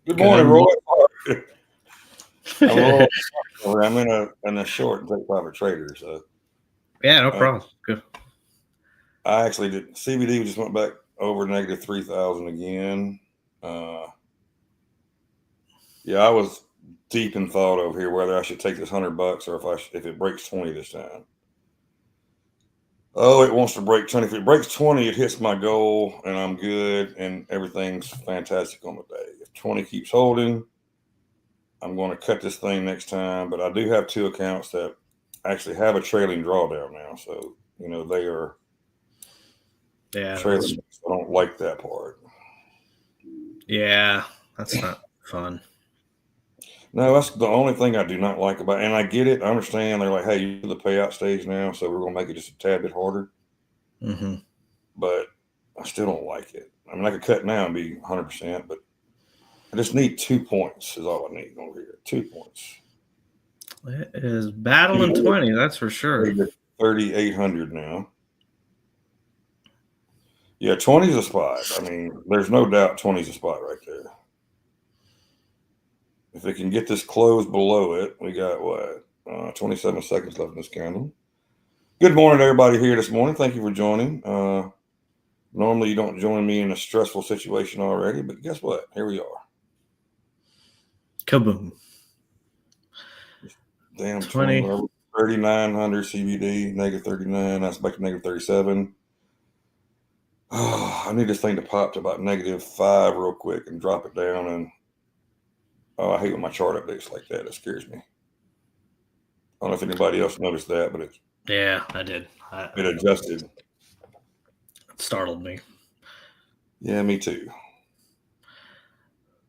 Good morning, Roy. I'm in a short and take private trader, so Yeah, no problem. Good. I actually did. CBD just went back over negative 3,000 again. Yeah, I was deep in thought over here whether I should take this $100 or if it breaks 20 this time. Oh, it wants to break 20. If it breaks 20, it hits my goal and I'm good and everything's fantastic on the day. If 20 keeps holding, I'm going to cut this thing next time. But I do have two accounts that actually have a trailing drawdown now. So, they are trailing. I don't like that part. Yeah, that's not fun. No, that's the only thing I do not like about it. And I get it. I understand. They're like, hey, you're in the payout stage now, so we're going to make it just a tad bit harder. Mm-hmm. But I still don't like it. I mean, I could cut now and be 100%, but I just need 2 points is all I need over here. 2 points. It is battling 20, that's for sure. 3,800 now. Yeah, 20 is a spot. I mean, there's no doubt 20 is a spot right there. If it can get this closed below it, we got what? 27 seconds left in this candle. Good morning, everybody here this morning. Thank you for joining. Normally, you don't join me in a stressful situation already, but guess what? Here we are. Kaboom. Damn, 20. 3,900 CBD, negative 39. That's back to negative 37. Oh, I need this thing to pop to about negative 5 real quick and drop it down. And I hate when my chart updates like that. It scares me. I don't know if anybody else noticed that, but yeah, I did. It adjusted. It startled me. Yeah, me too.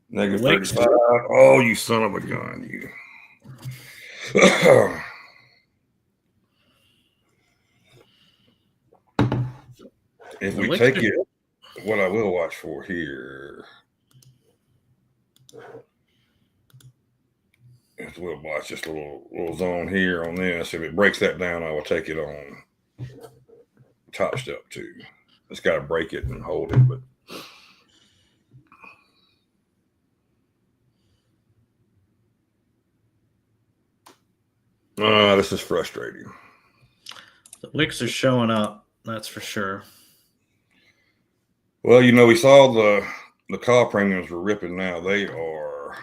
Negative 35. Oh, you son of a gun, you. If we take it, what I will watch for here is we'll watch this little zone here on this. If it breaks that down, I will take it on top step too. It's got to break it and hold it, but this is frustrating. The wicks are showing up, that's for sure. Well, we saw the call premiums were ripping. Now they are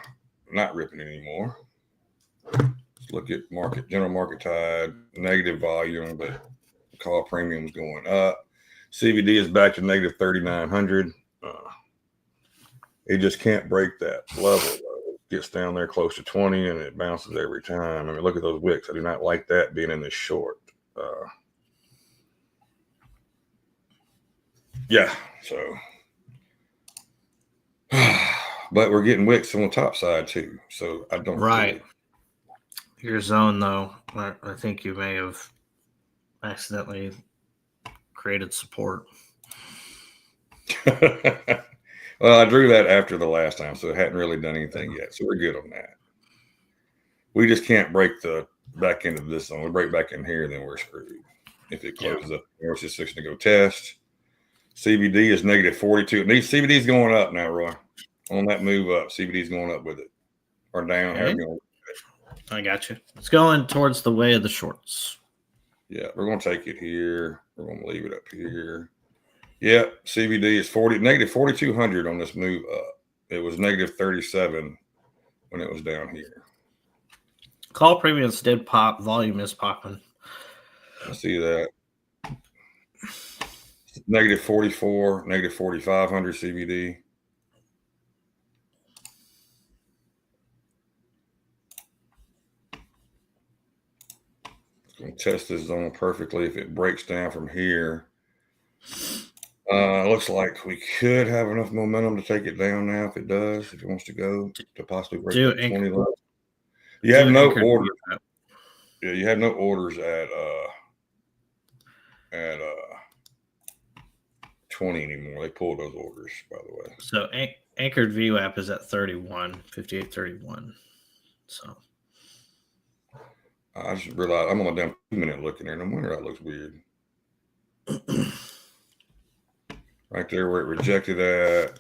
not ripping anymore. Let's look at general market tide, negative volume, but call premiums going up. CBD is back to negative 3,900. It just can't break that level. It gets down there close to 20 and it bounces every time. I mean, look at those wicks. I do not like that being in this short. Yeah, so. But we're getting wicks on the top side too. So I don't. Right. Your zone, though, I think you may have accidentally created support. Well, I drew that after the last time, so it hadn't really done anything yet. So we're good on that. We just can't break the back end of this zone. We break back in here, then we're screwed. If it closes up, it's just fixing to go test. CBD is negative 42. CBD is going up now, Roy. On that move up, CBD is going up with it. Or down. Okay. I got you. It's going towards the way of the shorts. Yeah, we're going to take it here. We're going to leave it up here. Yeah, CBD is negative 4,200 on this move up. It was negative 37 when it was down here. Call premiums did pop. Volume is popping. I see that. Negative 44, negative 4,500 CBD. It's going to test this zone perfectly. If it breaks down from here, looks like we could have enough momentum to take it down now. If it does, if it wants to go to possibly break that 20 level. You have no orders. Yeah, you have no orders at 20 anymore. They pulled those orders, by the way. So anchored VWAP is at 31, 58.31. So I just realized I'm on a damn 2-minute look in there. No wonder that looks weird. Right there where it rejected at.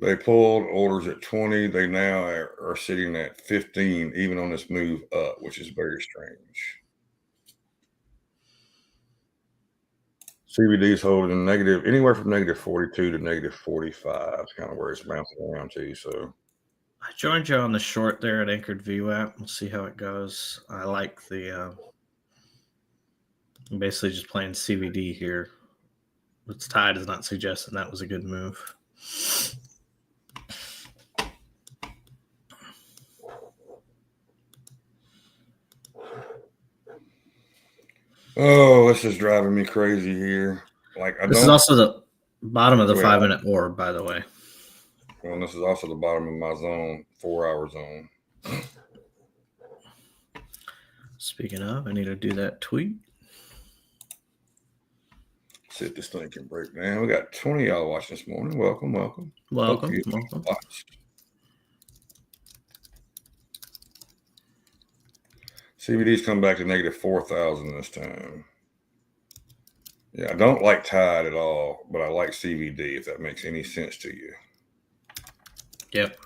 They pulled orders at 20. They now are sitting at 15, even on this move up, which is very strange. CBD is holding negative, anywhere from negative 42 to negative 45. It's kind of where it's bouncing around to. So I joined you on the short there at Anchored VWAP. We'll see how it goes. I like the I'm basically just playing CBD here. Its tide is not suggesting that was a good move. oh, this is driving me crazy here. Like This is also the bottom of the 5-minute orb, by the way. Well, this is also the bottom of my zone, 4-hour zone. Speaking of, I need to do that tweet. See if this thing can break down. We got 20 y'all watching this morning. Welcome. Welcome. CBD's come back to negative 4,000 this time. Yeah, I don't like Tide at all, but I like CBD, if that makes any sense to you. Yep.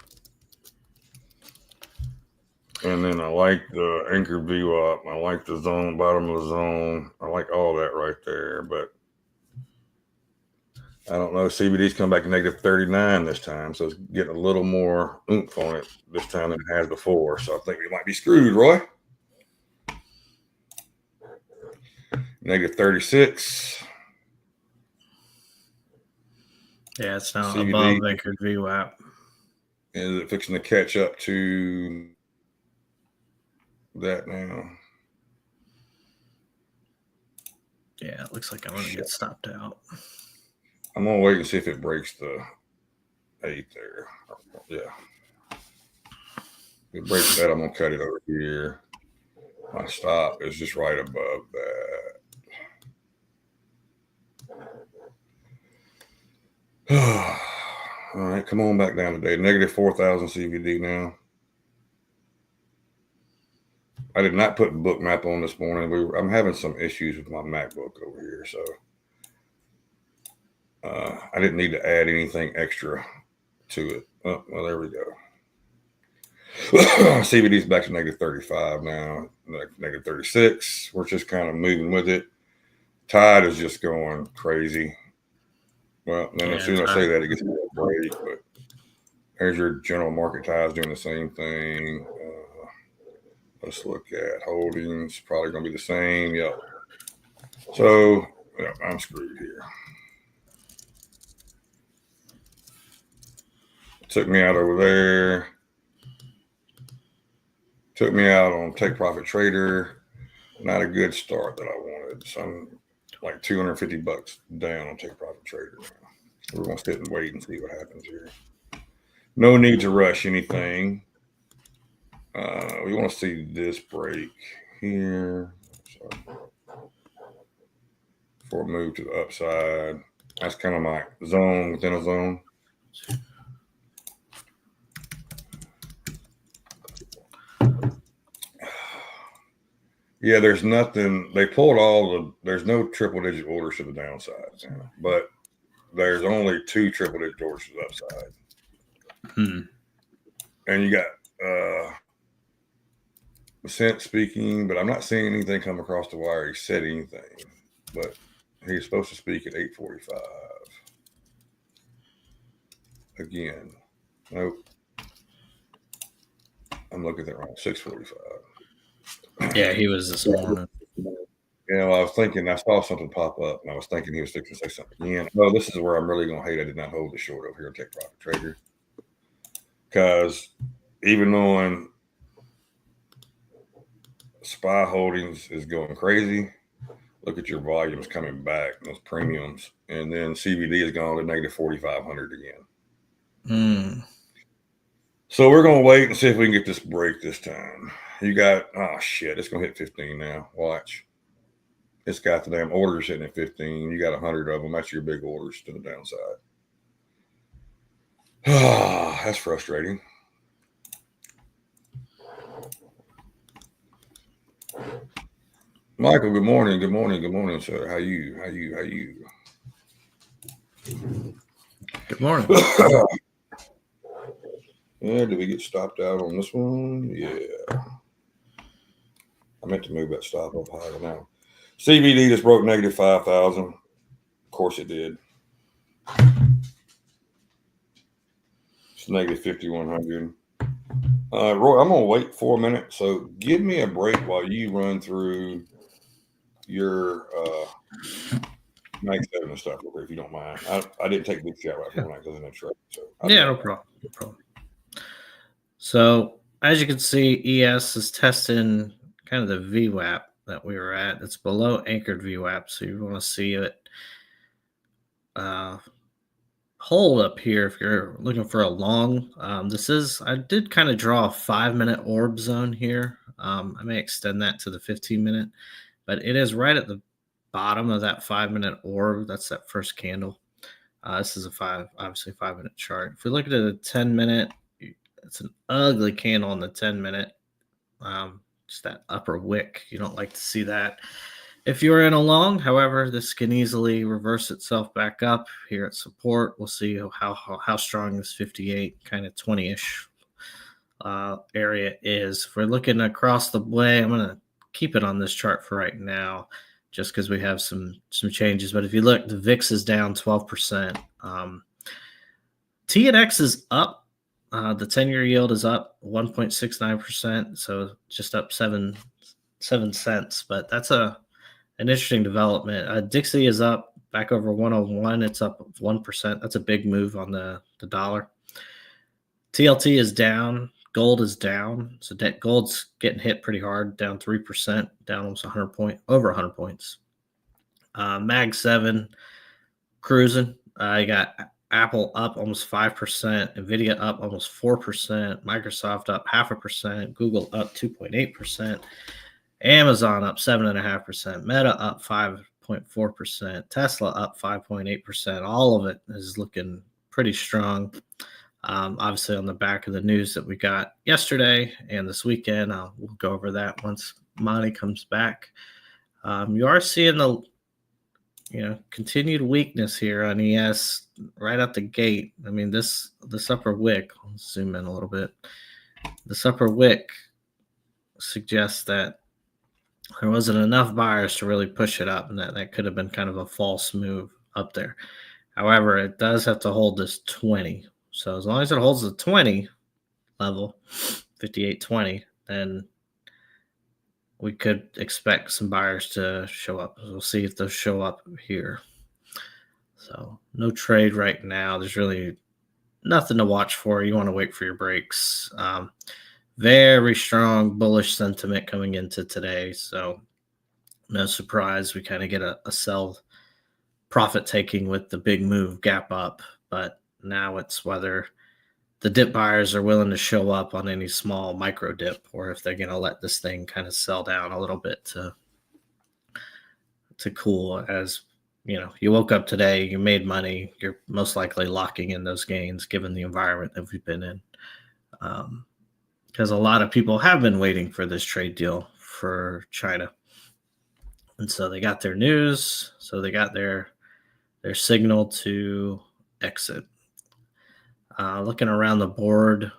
And then I like the anchor VWAP. I like the zone, bottom of the zone. I like all that right there, but I don't know. CBD's come back to negative 39 this time, so it's getting a little more oomph on it this time than it has before. So I think we might be screwed, Roy. Negative 36. Yeah, it's now CBD, above anchored VWAP. Is it fixing to catch up to that now? Yeah, it looks like I'm going to get stopped out. I'm going to wait and see if it breaks the 8 there. Yeah. If it breaks that, I'm going to cut it over here. My stop is just right above that. All right, come on back down today. Negative 4,000 CBD now. I did not put book map on this morning. I'm having some issues with my MacBook over here, so I didn't need to add anything extra to it. Oh, well, there we go. CBD's back to negative 35 now, negative 36. We're just kind of moving with it. Tide is just going crazy. Well, then as soon as I say that, it gets a little break, but there's your general market ties doing the same thing. Let's look at holdings. Probably going to be the same. Yep. So, yeah, I'm screwed here. Took me out over there. Took me out on Take Profit Trader. Not a good start that I wanted. So I'm like $250 down on Take Profit Trader now. We're going to sit and wait and see what happens here. No need to rush anything. We want to see this break here. Sorry. Before we move to the upside. That's kind of my zone within a zone. Yeah, there's nothing. They pulled there's no triple digit orders to the downside, but there's only 2 triple digit orders to the upside. And you got Percent speaking, but I'm not seeing anything come across the wire. He said anything, but he's supposed to speak at 8:45. Again, nope. I'm looking at that wrong. 6:45. Yeah, he was this morning. Yeah, well, I was thinking, I saw something pop up, and I was thinking he was fixing to say something again. Well, this is where I'm really going to hate I did not hold the short over here and Take Profit Trader. Because even knowing SPY Holdings is going crazy, look at your volumes coming back, those premiums, and then CBD has gone to negative 4,500 again. So we're going to wait and see if we can get this break this time. You got, oh shit, it's going to hit 15 now. Watch. It's got the damn orders hitting at 15. You got 100 of them. That's your big orders to the downside. That's frustrating. Michael, good morning. Good morning. Good morning, sir. How you? Good morning. Yeah, did we get stopped out on this one? Yeah. I meant to move that stop up higher now. CBD just broke negative 5,000. Of course it did. It's negative 5,100. Roy, I'm going to wait 4 minutes. So give me a break while you run through your Mag 7 and stuff, if you don't mind. I didn't take a big shot right now because in that truck. So Yeah, no problem. No problem. So as you can see, ES is testing kind of the VWAP that we were at. It's below anchored VWAP, so you want to see it hold up here if you're looking for a long. I did kind of draw a 5-minute orb zone here. I may extend that to the 15-minute, but it is right at the bottom of that 5-minute orb. That's that first candle. This is obviously 5-minute chart. If we look at a 10-minute, it's an ugly candle on the 10-minute. Just that upper wick. You don't like to see that. If you're in a long, however, this can easily reverse itself back up here at support. We'll see how strong this 58 kind of 20-ish area is. If we're looking across the way, I'm going to keep it on this chart for right now, just because we have some changes. But if you look, the VIX is down 12%. TNX is up. The 10-year yield is up 1.69%, so just up 7 cents. But that's an interesting development. Dixie is up back over 101. It's up 1%. That's a big move on the dollar. TLT is down. Gold is down. So gold's getting hit pretty hard, down 3%, down almost over 100 points. Mag 7 cruising. You got Apple up almost 5%, Nvidia up almost 4%, Microsoft up 0.5%, Google up 2.8%, Amazon up 7.5%, Meta up 5.4%, Tesla up 5.8%. All of it is looking pretty strong. Obviously, on the back of the news that we got yesterday and this weekend, we'll go over that once Monty comes back. You are seeing the continued weakness here on ES right out the gate. I mean, this upper wick, I'll zoom in a little bit. This upper wick suggests that there wasn't enough buyers to really push it up, and that could have been kind of a false move up there. However, it does have to hold this 20. So as long as it holds the 20 level, 58.20, then we could expect some buyers to show up. We'll see if they'll show up here. So no trade right now. There's really nothing to watch for. You want to wait for your breaks. Very strong bullish sentiment coming into today. So no surprise. We kind of get a sell profit taking with the big move gap up. But now it's whether the dip buyers are willing to show up on any small micro dip, or if they're going to let this thing kind of sell down a little bit to cool. As you woke up today, you made money, you're most likely locking in those gains given the environment that we've been in. Because a lot of people have been waiting for this trade deal for China. And so they got their news, so they got their signal to exit. Looking around the board,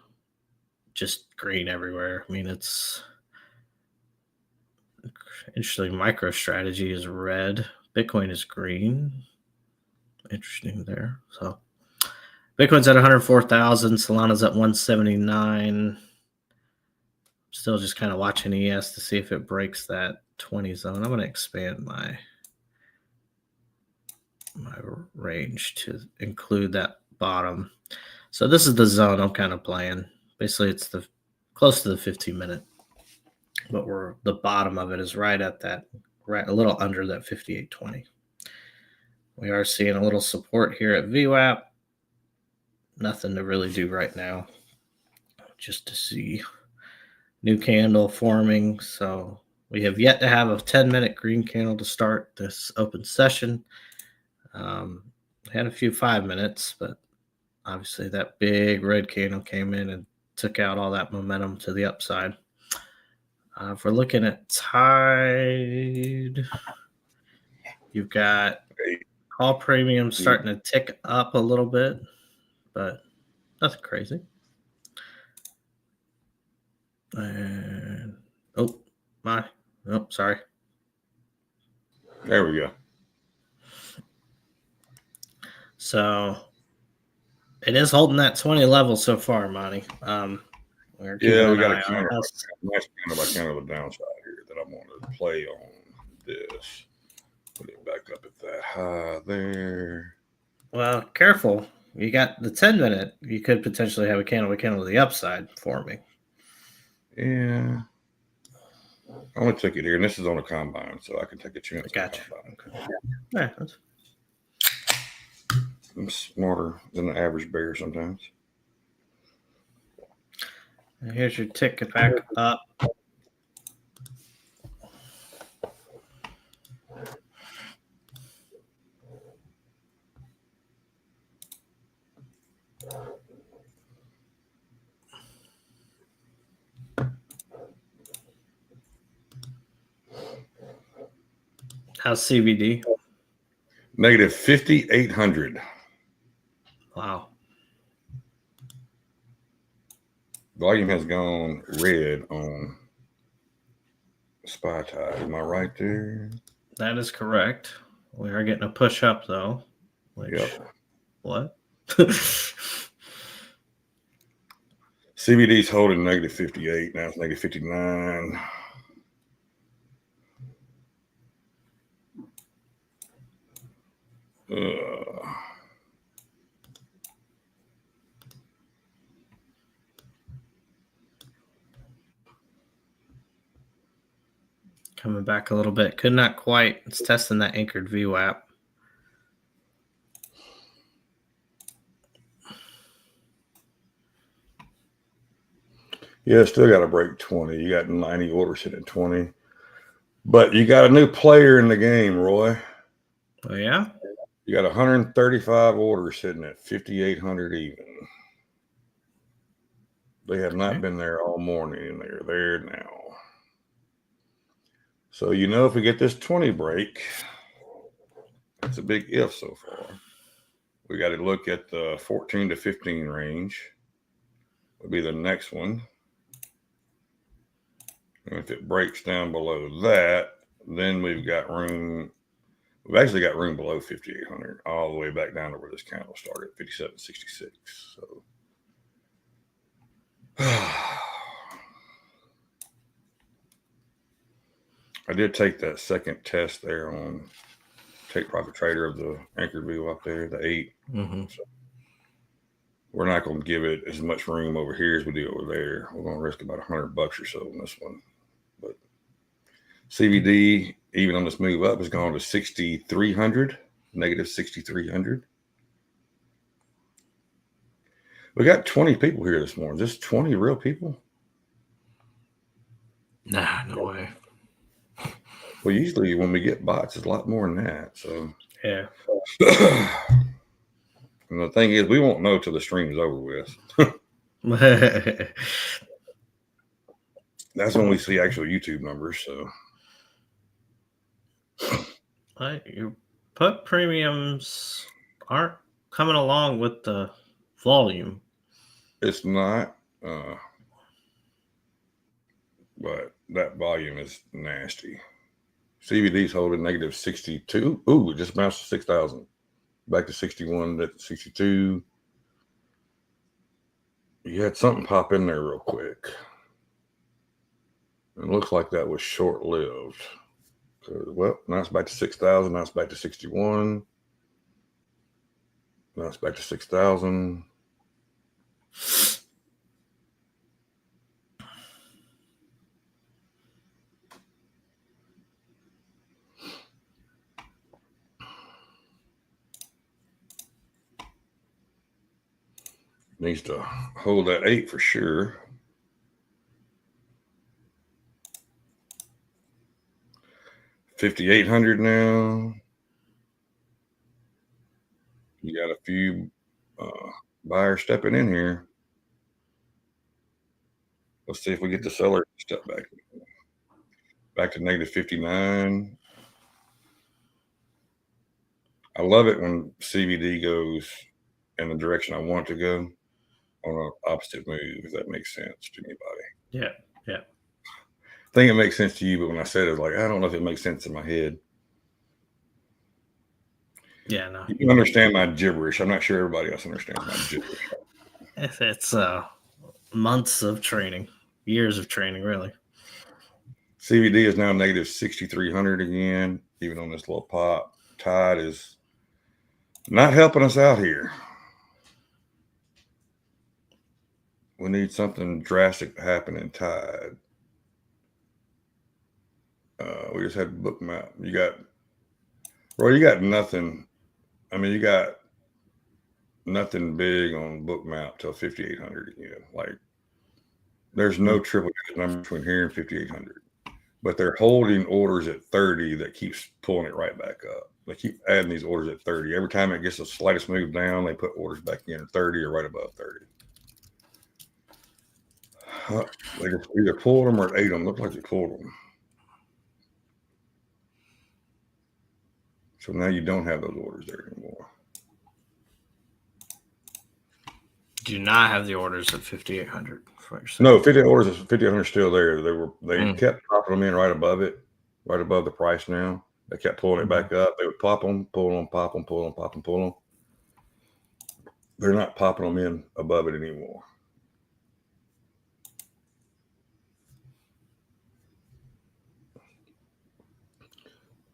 just green everywhere. I mean, it's interesting. MicroStrategy is red. Bitcoin is green. Interesting there. So Bitcoin's at 104,000. Solana's at 179. Still just kind of watching ES to see if it breaks that 20 zone. I'm going to expand my range to include that bottom. So this is the zone I'm kind of playing. Basically, it's close to the 15-minute, but the bottom of it is right at that, right a little under that 58.20. We are seeing a little support here at VWAP. Nothing to really do right now, just to see new candle forming. So we have yet to have a 10-minute green candle to start this open session. Had a few 5 minutes, but obviously that big red candle came in and took out all that momentum to the upside. If we're looking at Tide, you've got call premium starting to tick up a little bit, but nothing crazy. And sorry. There we go. So it is holding that 20 level so far, Monty. We're keeping Yeah, we an got eye a on counter. us. Nice counter by counter the downside here that I want to play on this. Put it back up at that high there. Well, careful. You got the 10-minute. You could potentially have a candle to the upside for me. Yeah. I'm going to take it here. And this is on a combine, so I can take a chance on a combine. Okay. Yeah, I'm smarter than the average bear sometimes. here's your ticket back up. How's CBD? Negative 5,800. Wow. Volume has gone red on Spy Tide. Am I right there? That is correct. We are getting a push up though. Yep. What? CBD's holding negative 58. Now it's negative 59. Coming back a little bit. Could not quite. It's testing that anchored VWAP. Yeah, still got to break 20. You got 90 orders sitting at 20. But you got a new player in the game, Roy. Oh, yeah? You got 135 orders sitting at 5,800 even. They have not been there all morning, and they're there now. So, if we get this 20 break, it's a big if so far. We got to look at the 14 to 15 range. Would be the next one. And if it breaks down below that, then we've got room. We've actually got room below 5,800, all the way back down to where this candle started, 57.66. So, I did take that second test there on Take Profit Trader of the anchored view up there, the 8. Mm-hmm. So we're not going to give it as much room over here as we do over there. We're going to risk about $100 or so on this one. But CBD, even on this move up, has gone to 6,300, negative 6,300. We got 20 people here this morning. Just 20 real people? Nah, no way. Well, usually when we get bots, it's a lot more than that. So yeah. And the thing is, we won't know till the stream is over with. That's when we see actual YouTube numbers. So your put premiums aren't coming along with the volume. It's not, but that volume is nasty. CBD's holding negative 62. Ooh, it just bounced to 6,000. Back to 61, to 62. You had something pop in there real quick. It looks like that was short-lived. Well, now it's back to 6,000. Now it's back to 61. Now it's back to 6,000. Needs to hold that 8 for sure. $5,800 now. You got a few buyers stepping in here. Let's see if we get the seller to step back to negative 59. I love it when CBD goes in the direction I want it to go on an opposite move, if that makes sense to anybody. Yeah. Yeah. I think it makes sense to you, but when I said it, like, I don't know if it makes sense in my head. Yeah, no. You can understand my gibberish. I'm not sure everybody else understands my gibberish. It's months of training, years of training, really. CVD is now negative 6,300 again, even on this little pop. Tide is not helping us out here. We need something drastic to happen in Tide. We just had book map. You got nothing. I mean, you got nothing big on book map till 5,800 again. Like, there's no triple digit number between here and 5,800. But they're holding orders at 30 that keeps pulling it right back up. They keep adding these orders at 30. Every time it gets the slightest move down, they put orders back in at 30 or right above 30. They just either pulled them or ate them. Looked like they pulled them. So now you don't have those orders there anymore. Do not have the orders at 5,800. No, 50 orders is 5,800 still there. They kept popping them in right above it, right above the price now. They kept pulling it back up. They would pop them, pull them, pop them, pull them, pop them, pull them. They're not popping them in above it anymore.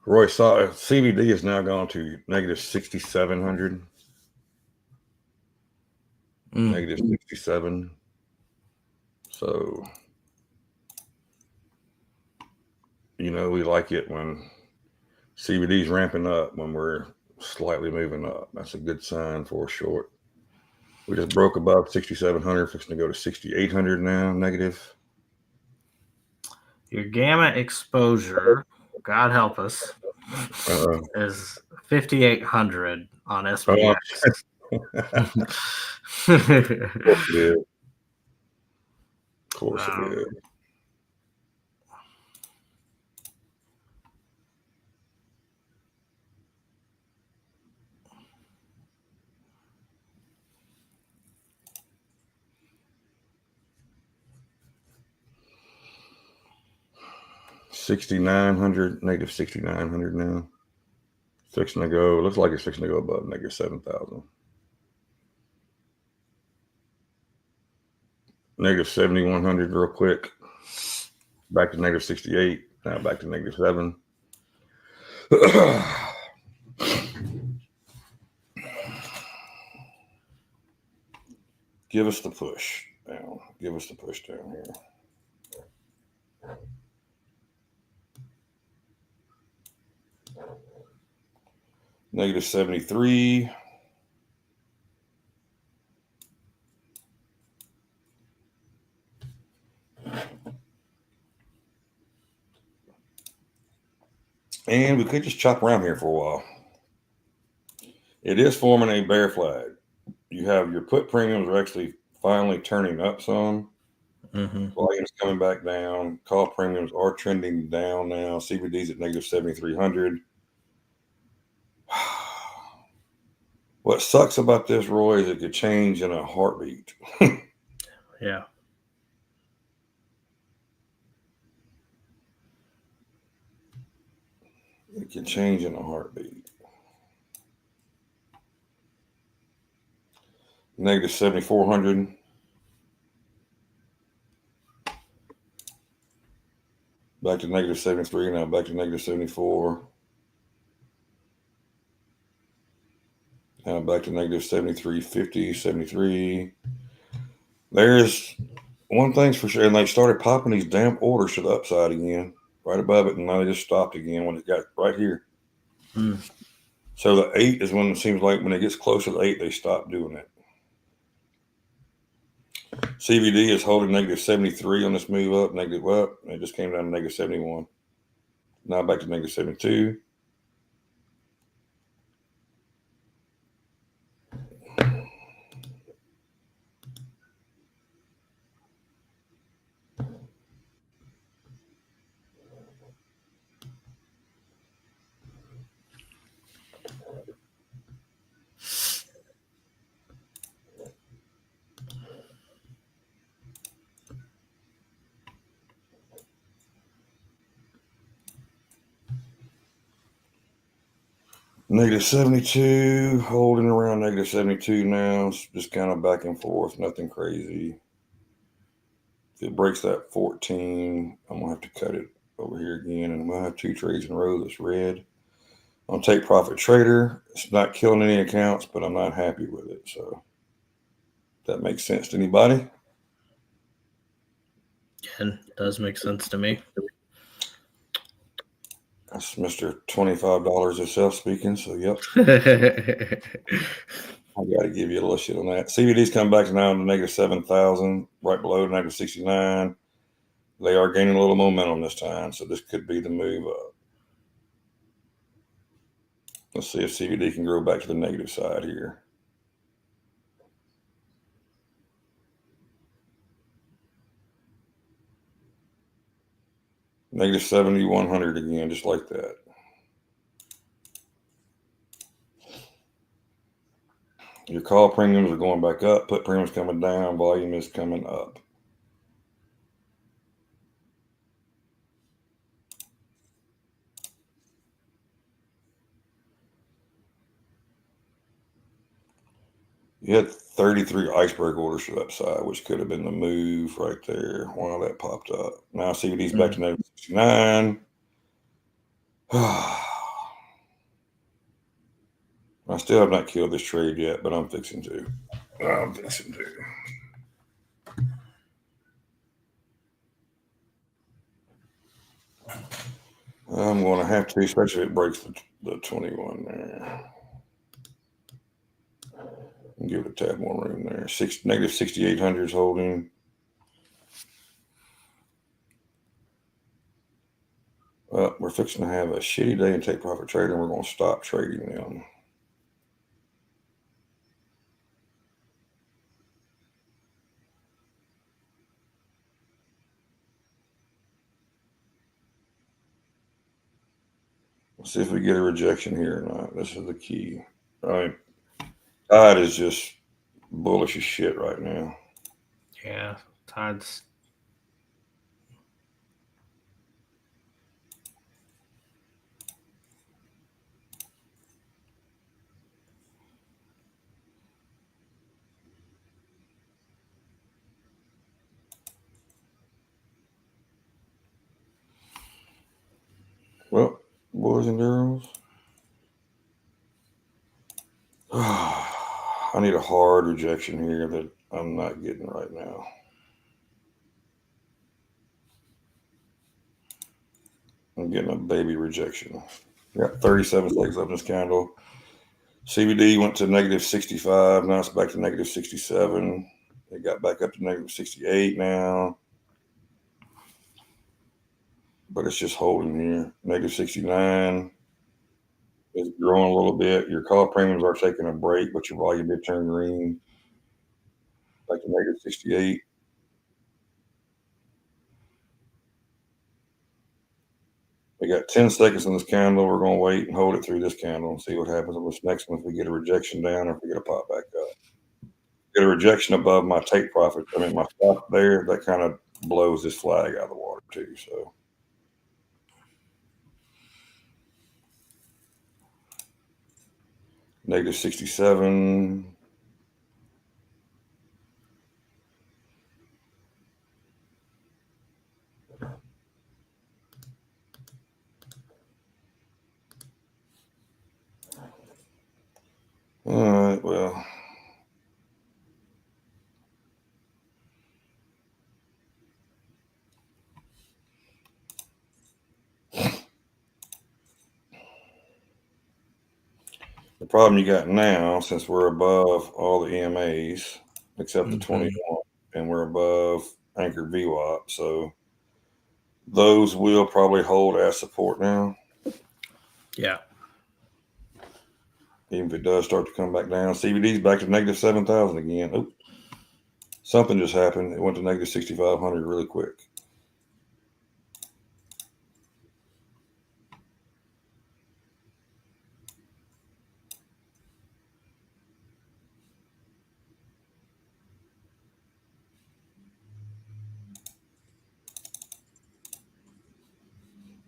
Roy saw CVD has now gone to negative 6,700. Negative 67. So, we like it when CVD is ramping up, when we're slightly moving up. That's a good sign for a short. We just broke above 6,700, fixing to go to 6,800 now, negative. Your gamma exposure, God help us, is 5,800 on SPX. Of course it did. $6,900, negative 6,900 now. Fixing to go. Looks like it's fixing to go above negative 7,000. Negative 7,100 real quick. Back to negative 68. Now back to negative 7. Give us the push down. Give us the push down here. Negative 73. And we could just chop around here for a while. It is forming a bear flag. You have your put premiums are actually finally turning up some. Volume's coming back down. Call premiums are trending down now. CVD's at negative 7,300. What sucks about this, Roy, is it could change in a heartbeat. Yeah. It can change in a heartbeat. Negative 7,400. Back to negative 73. Now back to negative 74. Now back to negative 73.50, 73. There's one thing's for sure. And they started popping these damn orders to the upside again, right above it. And now they just stopped again when it got right here. So the 8 is when it seems like when it gets closer to 8, they stop doing it. CVD is holding negative 73 on this move up. Negative up. It just came down to negative 71. Now back to negative 72. Negative 72, holding around negative 72 now. It's just kind of back and forth, nothing crazy. If it breaks that 14, I'm going to have to cut it over here again, and I'm going to have 2 trades in a row that's red. On Take Profit Trader, it's not killing any accounts, but I'm not happy with it. So that makes sense to anybody? And it does make sense to me. That's Mr. $25 itself speaking. So, yep. I got to give you a little shit on that. CVD's come back now to negative 7,000, right below negative 69. They are gaining a little momentum this time, so this could be the move up. Let's see if CVD can grow back to the negative side here. Negative 7,100 again, just like that. Your call premiums are going back up, put premiums coming down, volume is coming up. You had 33 iceberg orders to the upside, which could have been the move right there. Wow, that popped up. Now CVD's back to negative 69. I still have not killed this trade yet, but I'm fixing to. I'm going to have to, especially if it breaks the 21 there. Give it a tad more room there. Negative 6,800 is holding. Well, we're fixing to have a shitty day in Take Profit Trader, and we're going to stop trading them. Let's see if we get a rejection here or not. This is the key. All right. Tide is just bullish as shit right now. Yeah, Tide's. Well, boys and girls, I need a hard rejection here that I'm not getting right now. I'm getting a baby rejection. Got 37 seconds left in this candle. CVD went to negative 65. Now it's back to negative 67. It got back up to negative 68 now. But it's just holding here. Negative 69. It's growing a little bit. Your call premiums are taking a break, but your volume did turn green. Back to negative 68. We got 10 seconds in this candle. We're going to wait and hold it through this candle and see what happens on this next one. If we get a rejection down or if we get a pop back up. Get a rejection above my take profit. I mean, my stop there, that kind of blows this flag out of the water too. So negative 67. All right, well. The problem you got now, since we're above all the EMAs except the 21, and we're above anchored VWAP, so those will probably hold as support now. Yeah. Even if it does start to come back down. CVD's back to negative 7,000 again. Oop. Something just happened. It went to negative 6,500 really quick.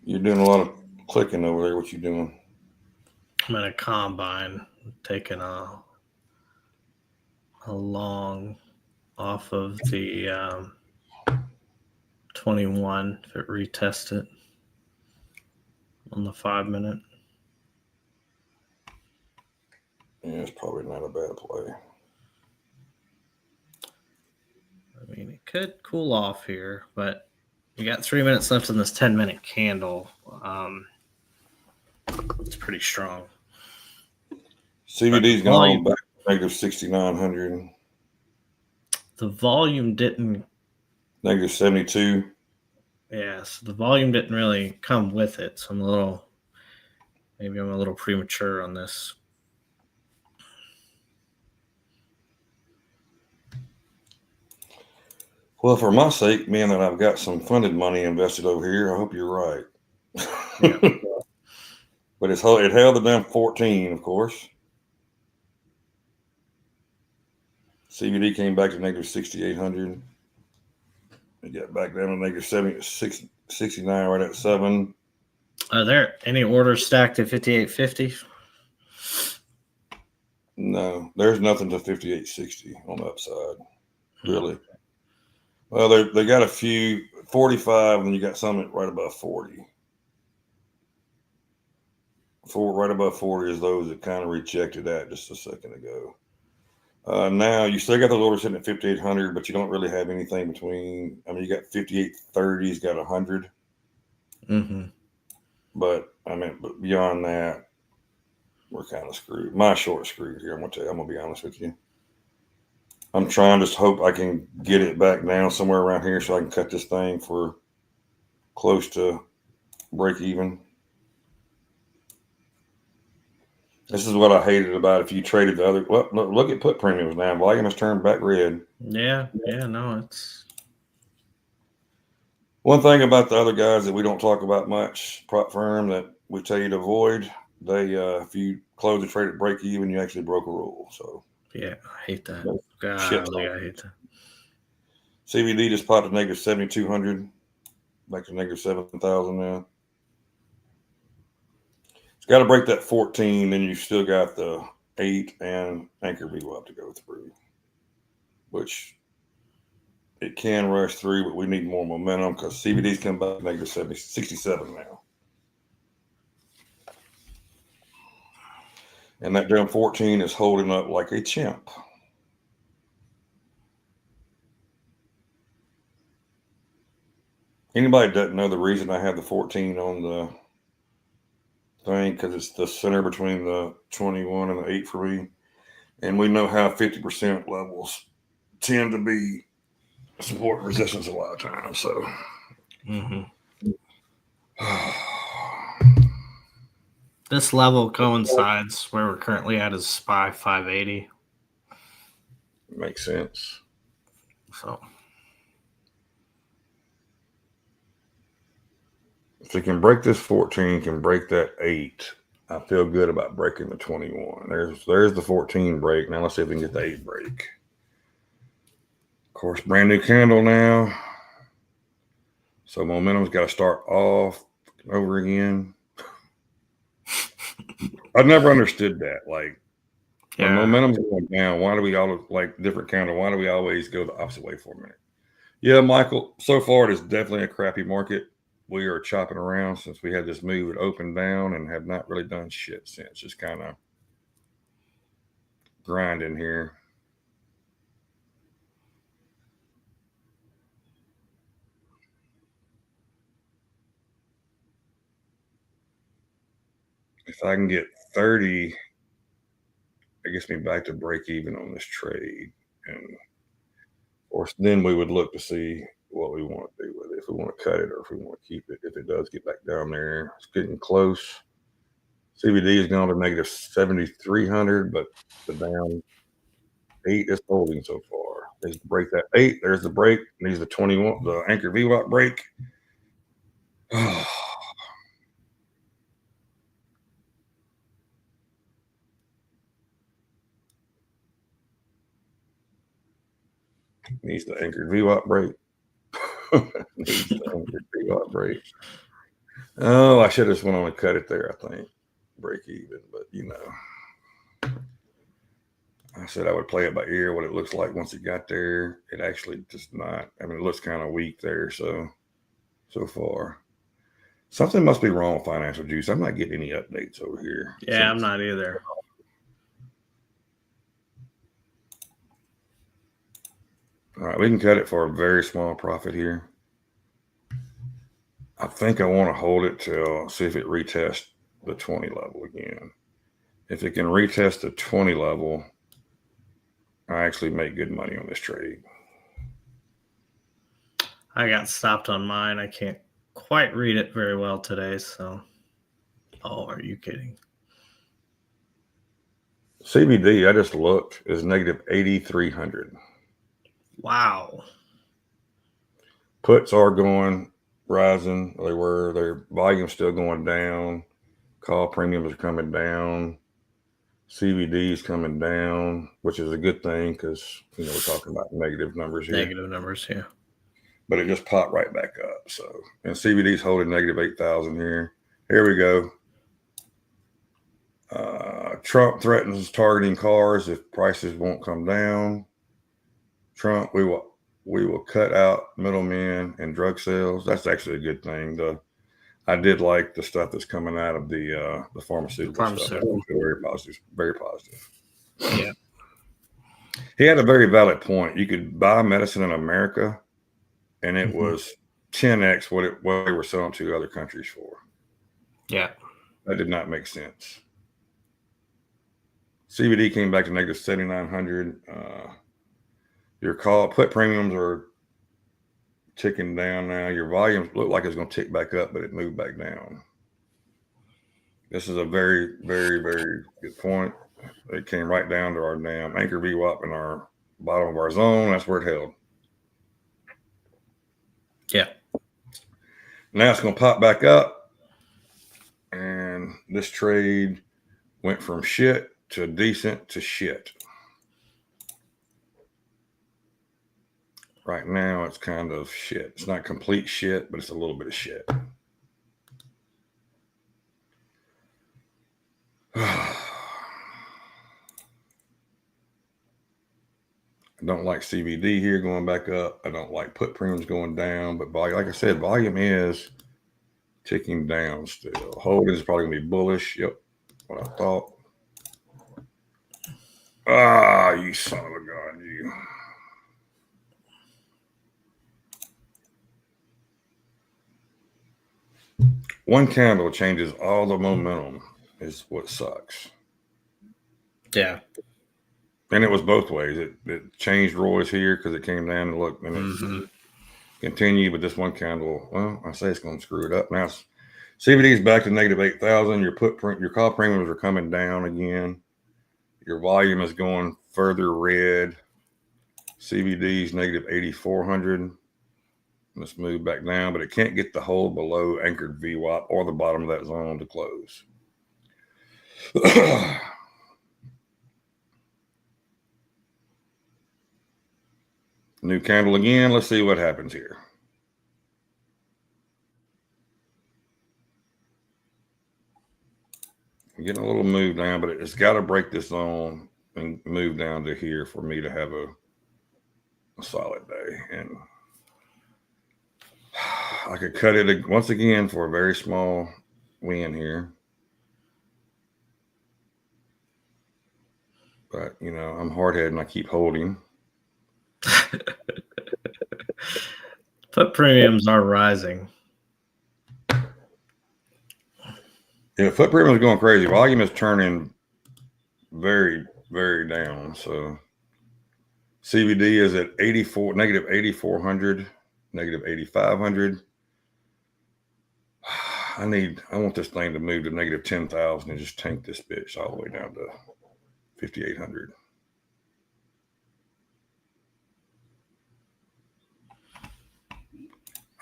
You're doing a lot of clicking over there. What you doing? I'm in a combine taking a long off of the 21 if it retest it on the 5 minute. Yeah, it's probably not a bad play. I mean, it could cool off here, but you got 3 minutes left in this 10-minute candle. It's pretty strong. CVD's gone back to negative 6,900. The volume didn't. Negative 72. Yeah, so the volume didn't really come with it. So maybe I'm a little premature on this. Well, for my sake, being that I've got some funded money invested over here, I hope you're right. Yeah. But it held the damn 14, of course. CVD came back to negative 6,800. It got back down to negative 69 right at 7. Are there any orders stacked at 58.50? No, there's nothing to 58.60 on the upside, really. Well, they got a few 45, and then you got some right above 40. Right above 40 is those that kind of rejected that just a second ago. Now you still got those orders sitting at 5,800, but you don't really have anything between. I mean, you got 58.30's got 100. Mm-hmm. But beyond that, we're kind of screwed. My short screwed here. I'm gonna be honest with you. I'm trying to hope I can get it back down somewhere around here so I can cut this thing for close to break even. This is what I hated about if you traded the other. Well, look at put premiums now. Volume has turned back red. Yeah, no, it's. One thing about the other guys that we don't talk about much, prop firm, that we tell you to avoid, if you close the trade at break even, you actually broke a rule. So yeah, I hate that. I hate that. CVD just popped to negative 7,200, back to negative 7,000 now. It's got to break that 14, then you still got the 8 and anchor VWAP to go through, which it can rush through, but we need more momentum because CVD's come back negative 67 now. And that down 14 is holding up like a chimp. Anybody doesn't know the reason I have the 14 on the thing, because it's the center between the 21 and the 8 for me. And we know how 50% levels tend to be support and resistance a lot of times. So this level coincides where we're currently at is SPY 580. Makes sense. So if it can break this 14, can break that 8, I feel good about breaking the 21. There's the 14 break. Now let's see if we can get the 8 break. Of course, brand new candle now. So momentum's got to start off over again. I've never understood that. Like, when momentum's going down, why do we all like different candle? Why do we always go the opposite way for a minute? Yeah, Michael, so far it is definitely a crappy market. We are chopping around since we had this move. It opened down and have not really done shit since. Just kind of grinding here. If I can get 30, it gets me back to break even on this trade. And of course, then we would look to see what we want to do with it. If we want to cut it or if we want to keep it. If it does get back down there, it's getting close. CVD has gone to negative 7,300, but the down 8 is holding so far. Let's break that 8. There's the break. Needs the 21, the anchor VWAP break. Needs the anchored VWAP break. Needs the anchored VWAP break. Oh, I should have just went on and cut it there, I think. break even. But I said I would play it by ear. What it looks like once it got there, it actually just not. I mean, it looks kind of weak there. So far, something must be wrong with Financial Juice. I'm not getting any updates over here. Yeah, I'm not either. All right, we can cut it for a very small profit here. I think I want to hold it till see if it retests the 20 level again. If it can retest the 20 level, I actually make good money on this trade. I got stopped on mine. I can't quite read it very well today, so. Oh, are you kidding? CBD, I just looked, is negative 8,300. Wow. Puts are rising. They were. Their volume's still going down. Call premiums are coming down. CBD is coming down, which is a good thing because we're talking about negative numbers here. Negative numbers, yeah. But it just popped right back up. So, and CBD is holding negative 8,000 here. Here we go. Trump threatens targeting cars if prices won't come down. Trump, we will cut out middlemen and drug sales. That's actually a good thing. I did like the stuff that's coming out of the pharmaceutical stuff. Very positive. Very positive. Yeah. He had a very valid point. You could buy medicine in America, and it was 10x what they were selling to other countries for. Yeah. That did not make sense. CBD came back to negative 7,900. Your put premiums are ticking down now. Your volumes look like it's going to tick back up, but it moved back down. This is a very, very, very good point. It came right down to our damn anchor VWAP in our bottom of our zone. That's where it held. Yeah. Now it's going to pop back up. And this trade went from shit to decent to shit. Right now, it's kind of shit. It's not complete shit, but it's a little bit of shit. I don't like CBD here going back up. I don't like put premiums going down, but like I said, volume is ticking down still. Holding is probably going to be bullish. Yep, what I thought. Ah, you son of a gun, you. One candle changes all the momentum is what sucks. Yeah. And it was both ways. It changed Roy's here because it came down and look, and it continued. But this one candle, well, I say it's going to screw it up. Now CBD is back to negative 8,000. Your call premiums are coming down again. Your volume is going further red. CBD is negative 8,400. Let's move back down, but it can't get the hold below anchored VWAP or the bottom of that zone to close. New candle again. Let's see what happens here. I'm getting a little move down, but it's got to break this zone and move down to here for me to have a solid day. And I could cut it once again for a very small win here. But, I'm hard-headed and I keep holding. Put premiums are rising. Yeah, foot premium is going crazy. Volume is turning very, very down. So CBD is at negative 8,400, negative 8,500. I want this thing to move to negative 10,000 and just tank this bitch all the way down to 5,800.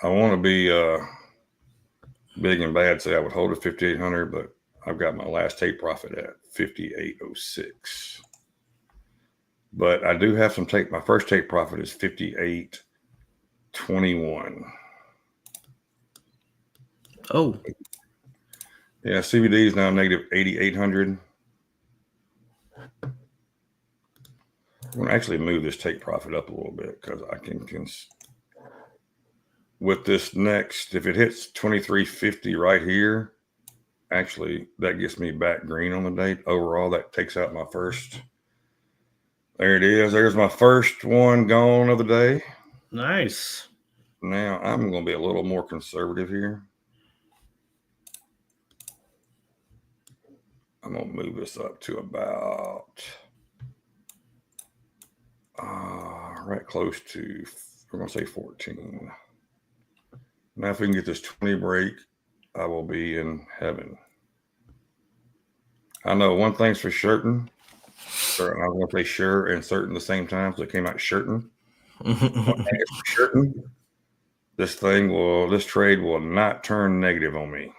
I want to be big and bad, say I would hold at 5,800, but I've got my last take profit at 5,806. But I do have some take. My first take profit is 5,821. Oh. Yeah, CBD is now negative 8,800. I'm going to actually move this take profit up a little bit because I can with this next, if it hits 2350 right here, actually that gets me back green on the day. Overall, that takes out my first. There it is. There's my first one gone of the day. Nice. Now I'm going to be a little more conservative here. I'm going to move this up to about right close to, we're going to say 14. Now if we can get this 20 break, I will be in heaven. I know one thing's for certain. I was going to say sure and certain the same time, so it came out certain. One thing is for certain, this trade will not turn negative on me.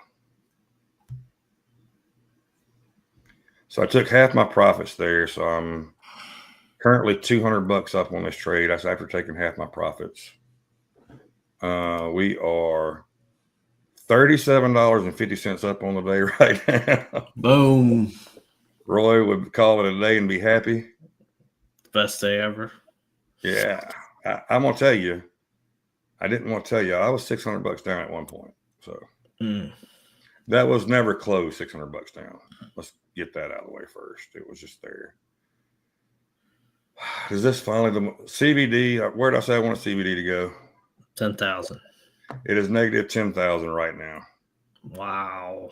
So I took half my profits there. So I'm currently $200 up on this trade. That's after taking half my profits. We are $37.50 up on the day right now. Boom. Roy would call it a day and be happy. Best day ever. Yeah. I'm going to tell you, I didn't want to tell you, I was $600 down at one point. So that was never close, $600 down. Let's get that out of the way first. It was just there. Is this finally the CBD? Where did I say I want CBD to go? 10,000. It is negative 10,000 right now. Wow.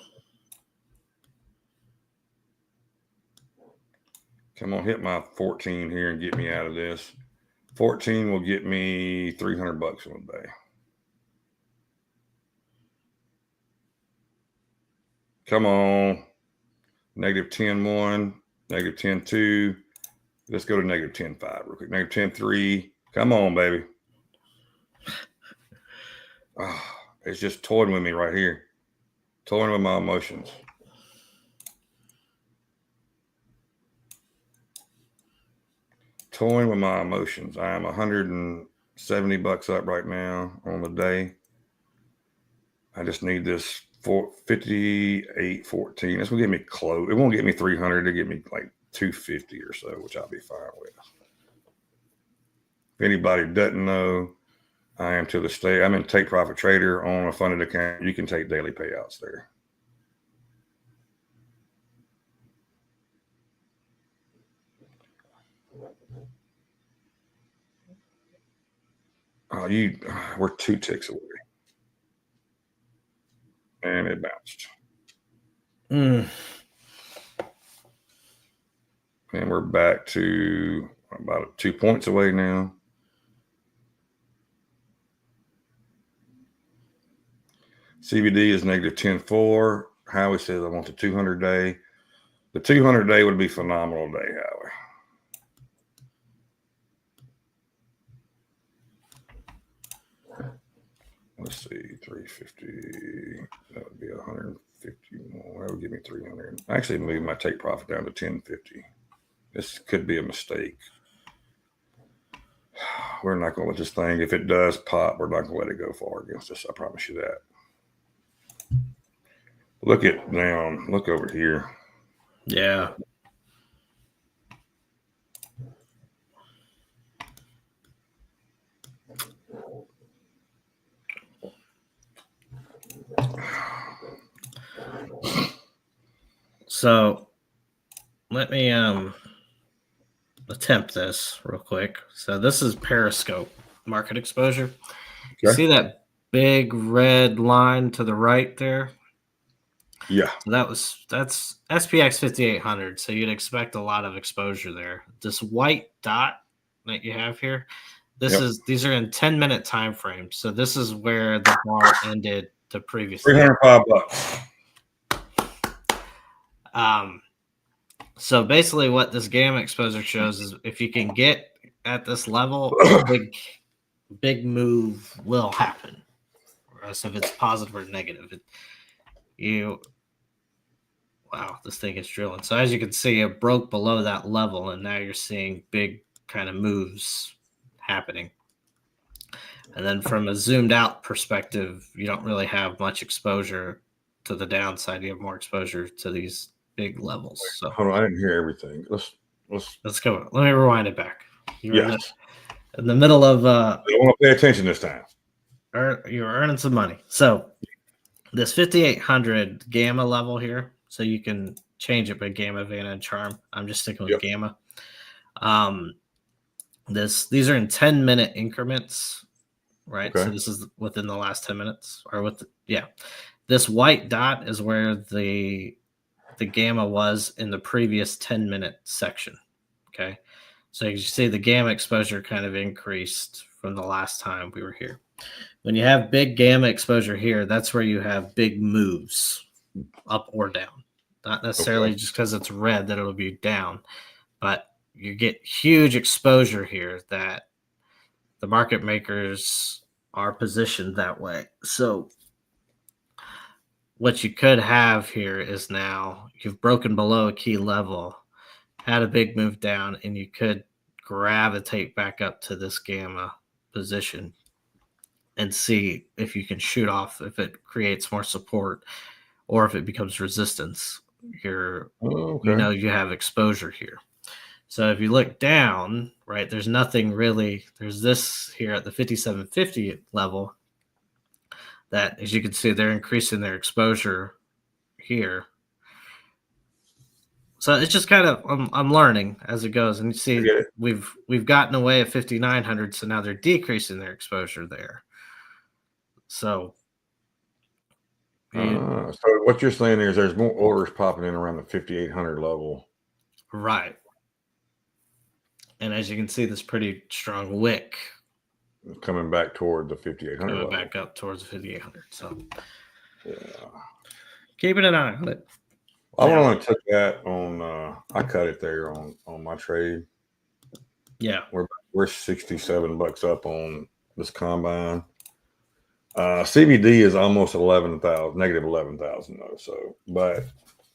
Come on, hit my 14 here and get me out of this. 14 will get me $300 on the day. Come on. Negative 10.1, negative 10.2. Let's go to negative 10.5 real quick. Negative 10.3. Come on, baby. Oh, it's just toying with me right here. Toying with my emotions. Toying with my emotions. I am $170 up right now on the day. I just need this 58.14. This will get me close. It won't get me 300. It'll get me like 250 or so, which I'll be fine with. If anybody doesn't know, I am to the state. I'm in Take Profit Trader on a funded account. You can take daily payouts there. Oh, we're 2 ticks away. And it bounced. And we're back to about 2 points away now. CBD is negative 10.4. Howie says I want the 200 day. The 200 day would be phenomenal day, Howie. Let's see, 350. That would be 150 more. That would give me 300. Actually, move my take profit down to 1050. This could be a mistake. We're not going to let this thing, if it does pop, we're not going to let it go far against us. I promise you that. Look it down. Look over here. Yeah. So let me attempt this real quick. So this is Periscope market exposure. Okay. You see that big red line to the right there? Yeah. So that's SPX 5800. So you'd expect a lot of exposure there. This white dot that you have here, these are in 10-minute time frames. So this is where the bar ended the previous $305. So basically what this gamma exposure shows is if you can get at this level, big move will happen. Whereas if it's positive or negative, wow, this thing is drilling. So as you can see, it broke below that level, and now you're seeing big kind of moves happening. And then from a zoomed out perspective, you don't really have much exposure to the downside, you have more exposure to these big levels. So hold on, I didn't hear everything. Let's go. Let me rewind it back. You were yes. in the middle of I want to pay attention this time. you were earning some money. So this 5800 gamma level here, so you can change it by gamma, Vanna, and charm. I'm just sticking with gamma. These are in 10-minute increments, right? Okay. So this is within the last 10 minutes, or this white dot is where the gamma was in the previous 10-minute section. Okay, so you see the gamma exposure kind of increased from the last time we were here. When you have big gamma exposure here, that's where you have big moves up or down. Not necessarily just because it's red that it'll be down, but you get huge exposure here that the market makers are positioned that way. So what you could have here is now you've broken below a key level, had a big move down, and you could gravitate back up to this gamma position and see if you can shoot off, if it creates more support or if it becomes resistance. You have exposure here. So if you look down, right, there's nothing really. There's this here at the 5750 level that, as you can see, they're increasing their exposure here. So it's just kind of I'm learning as it goes, and you see we've gotten away at 5900, so now they're decreasing their exposure there. So what you're saying is there's more orders popping in around the 5800 level, right? And as you can see, this pretty strong wick coming back toward the 5800 level. Back up towards the 5800. So yeah, keeping an eye on it. I want to took that on. I cut it there on my trade. Yeah, we're $67 up on this combine. CBD is almost negative 11,000 though. So, but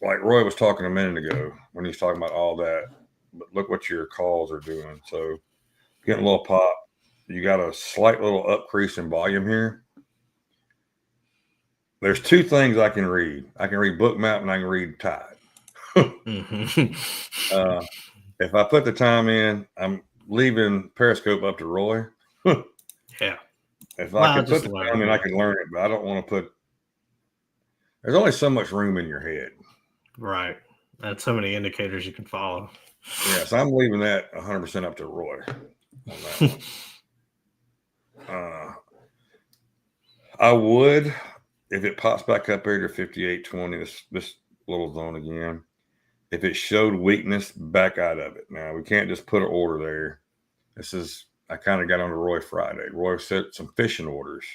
like Roy was talking a minute ago when he's talking about all that, but look what your calls are doing. So, getting a little pop. You got a slight little increase in volume here. There's two things I can read. I can read book map and I can read tide. If I put the time in, I'm leaving Periscope up to Roy. Yeah. If I could put the time in, I can learn it, but I don't want to put. There's only so much room in your head. Right. That's so many indicators you can follow. Yeah, so I'm leaving that 100% up to Roy on that one. I would, if it pops back up here to 5820, this little zone again, if it showed weakness, back out of it. Now, we can't just put an order there. I kind of got on to Roy Friday. Roy set some fishing orders.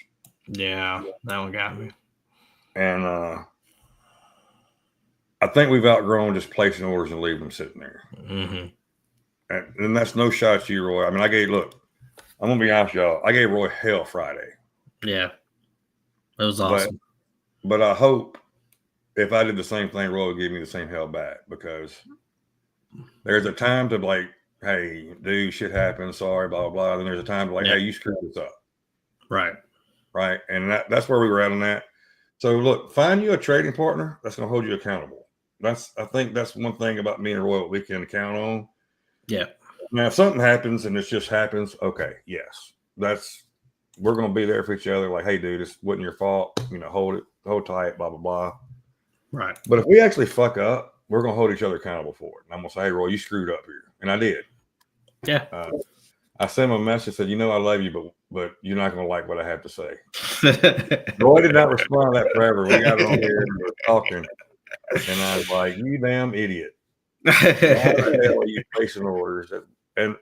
Yeah, that one got me. And I think we've outgrown just placing orders and leaving them sitting there. Mm-hmm. And that's no shot at you, Roy. I mean, I'm going to be honest with y'all. I gave Roy hell Friday. Yeah. It was awesome. But I hope if I did the same thing, Roy would give me the same hell back, because there's a time to like, hey, dude, shit happens. Sorry, blah, blah, blah. Then there's a time to like, hey, you screwed this up. Right. Right. And that's where we were at on that. So look, find you a trading partner that's going to hold you accountable. I think that's one thing about me and Roy that we can count on. Yeah. Now, if something happens and it just happens, okay, yes, we're going to be there for each other. Like, hey, dude, this wasn't your fault. Hold tight, blah, blah, blah. Right. But if we actually fuck up, we're going to hold each other accountable for it. And I'm going to say, hey, Roy, you screwed up here. And I did. Yeah. I sent him a message, said, I love you, but you're not going to like what I have to say. Roy did not respond to that forever. We got on here and we were talking. And I was like, you damn idiot. Why the hell are you placing orders? And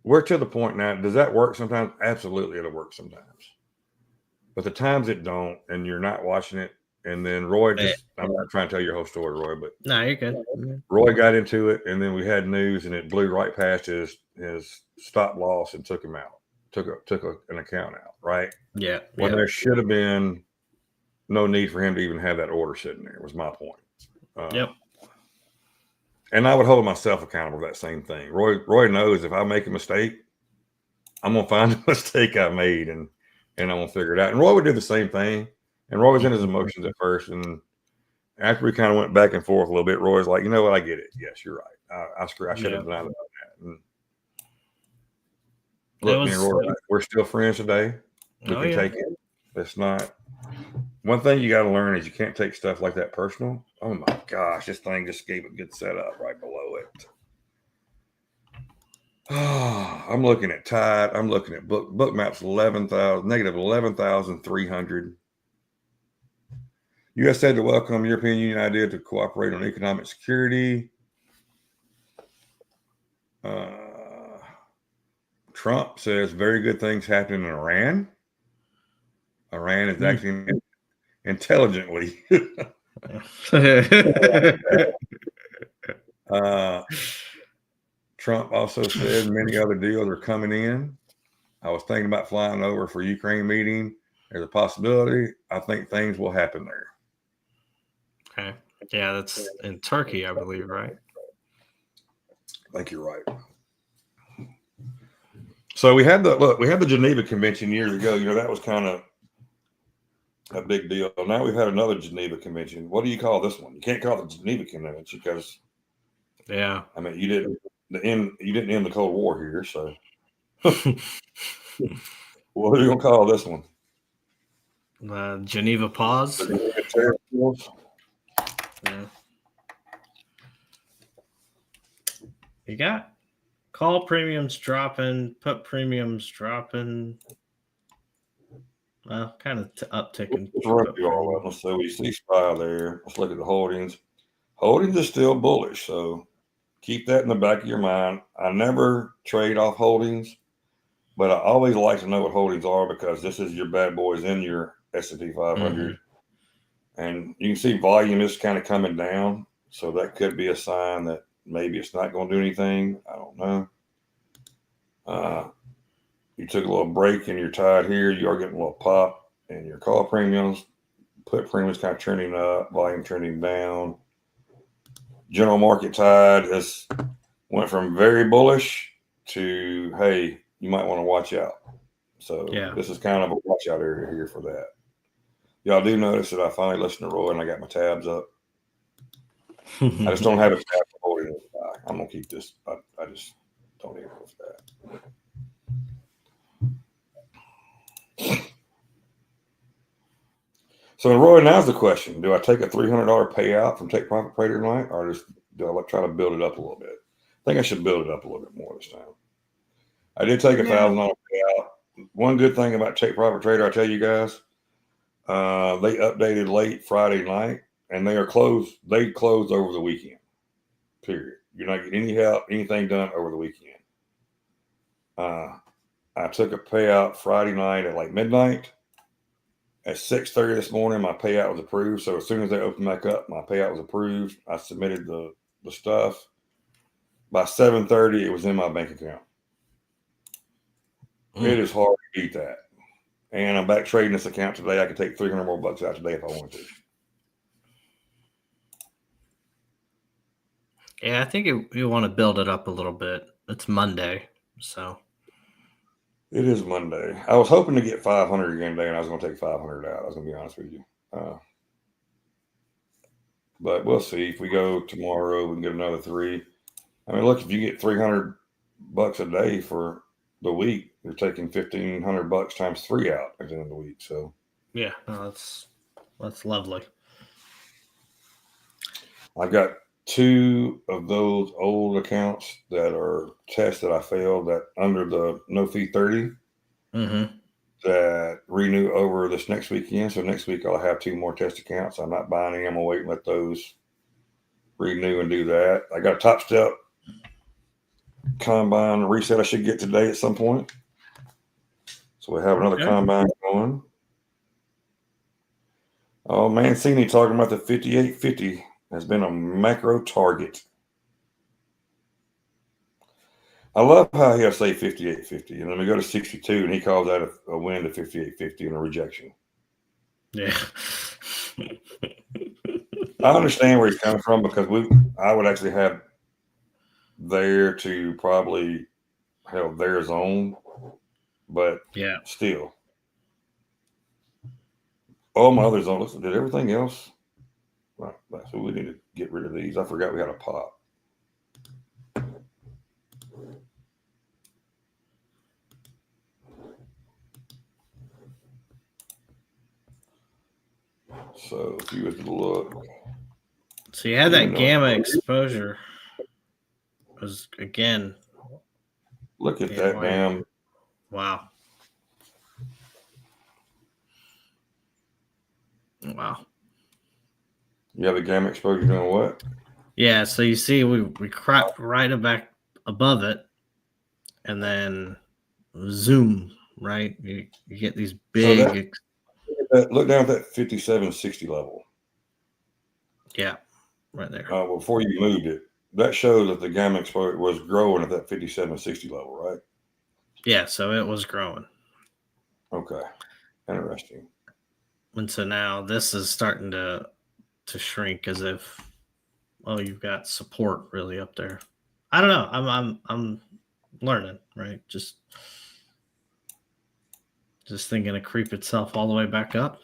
we're to the point now. Does that work sometimes? Absolutely, it'll work sometimes. But the times it don't, and you're not watching it, and then Roy I'm not trying to tell your whole story, Roy, but no, you're good. Roy got into it, and then we had news, and it blew right past his stop loss and took him out, took an account out, right? Yeah. When there should have been no need for him to even have that order sitting there, was my point. Yep. And I would hold myself accountable for that same thing. Roy knows if I make a mistake, I'm gonna find the mistake I made and I'm gonna figure it out. And Roy would do the same thing. And Roy was in his emotions at first, and after we kind of went back and forth a little bit, Roy's like, you know what, I get it. Yes, you're right. I should have done that. And look, me and Roy, we're still friends today. We can take it. It's not. One thing you got to learn is you can't take stuff like that personal. Oh my gosh, this thing just gave a good setup right below it. Oh, I'm looking at Tide. I'm looking at book maps negative 11,300. U.S. said to welcome European Union idea to cooperate on economic security. Trump says very good things happening in Iran. Iran is acting intelligently. Trump also said many other deals are coming in. I was thinking about flying over for Ukraine meeting. There's a possibility. I think things will happen there. Okay. Yeah, that's in Turkey, I believe, right? I think you're right. So we had the Geneva Convention years ago. You know, that was kind of a big deal. Now we've had another Geneva Convention. What do you call this one? You can't call it the Geneva Convention because, yeah, I mean, you didn't end the Cold War here. So, what are you gonna call this one? Geneva Pause. Yeah. You got call premiums dropping, put premiums dropping. Well, kind of upticking. Let's run through all of them. So we see SPY there. Let's look at the holdings. Holdings is still bullish, so keep that in the back of your mind. I never trade off holdings, but I always like to know what holdings are because this is your bad boys in your S&P 500. And you can see volume is kind of coming down, so that could be a sign that maybe it's not going to do anything. I don't know. You took a little break in your Tide here. You are getting a little pop in your call premiums. Put premiums kind of trending up, volume trending down. General market Tide has went from very bullish to, hey, you might want to watch out. So this is kind of a watch out area here for that. Y'all do notice that I finally listened to Roy and I got my tabs up. I just don't have a tab for holding it. I'm going to keep this. I just don't even know that. So, Roy, now's the question. Do I take a $300 payout from Take Profit Trader tonight, or just do I try to build it up a little bit? I think I should build it up a little bit more this time. I did take a $1,000 payout. One good thing about Take Profit Trader, I tell you guys, they updated late Friday night, and they closed over the weekend, period. You're not getting any help, anything done over the weekend. I took a payout Friday night at like midnight. At 6:30 this morning, my payout was approved. So as soon as they opened back up, my payout was approved. I submitted the stuff. By 7:30, it was in my bank account. It is hard to beat that. And I'm back trading this account today. I could take $300 more bucks out today if I wanted to. Yeah, I think you want to build it up a little bit. It's Monday, so. It is Monday. I was hoping to get 500 again today, and I was going to take 500 out. I was going to be honest with you. But we'll see. If we go tomorrow, we can get another 3. I mean, look, if you get $300 a day for the week, you're taking $1,500 times 3 out at the end of the week. So yeah, no, that's lovely. I've got 2 of those old accounts that are tests that I failed that under the no fee 30 that renew over this next weekend. So next week I'll have 2 more test accounts. I'm not buying any. I'm gonna wait and let those renew and do that. I got a Top Step combine reset I should get today at some point. So we have another combine going. Oh, Mancini talking about the 5850 has been a macro target. I love how he'll say 5850, and then we go to 62, and he calls that a win to 5850 and a rejection. Yeah. I understand where he's coming from because I would actually have there to probably held their zone, but still. all my others on. Listen, did everything else? Right. So we need to get rid of these. I forgot we had a pop. So if you was to look. So you had that gamma exposure. Was again. Look at that damn. Wow. Wow. You have the gamma exposure doing what? Yeah, so you see we cropped right back above it, and then zoom, right? You get these big. So look down at that 5760 level. Yeah, right there. Before you moved it, that shows that the gamma exposure was growing at that 5760 level, right? Yeah, so it was growing. Okay, interesting. And so now this is starting to shrink as if, oh, you've got support really up there. I don't know. I'm learning, right? Just thinking to creep itself all the way back up.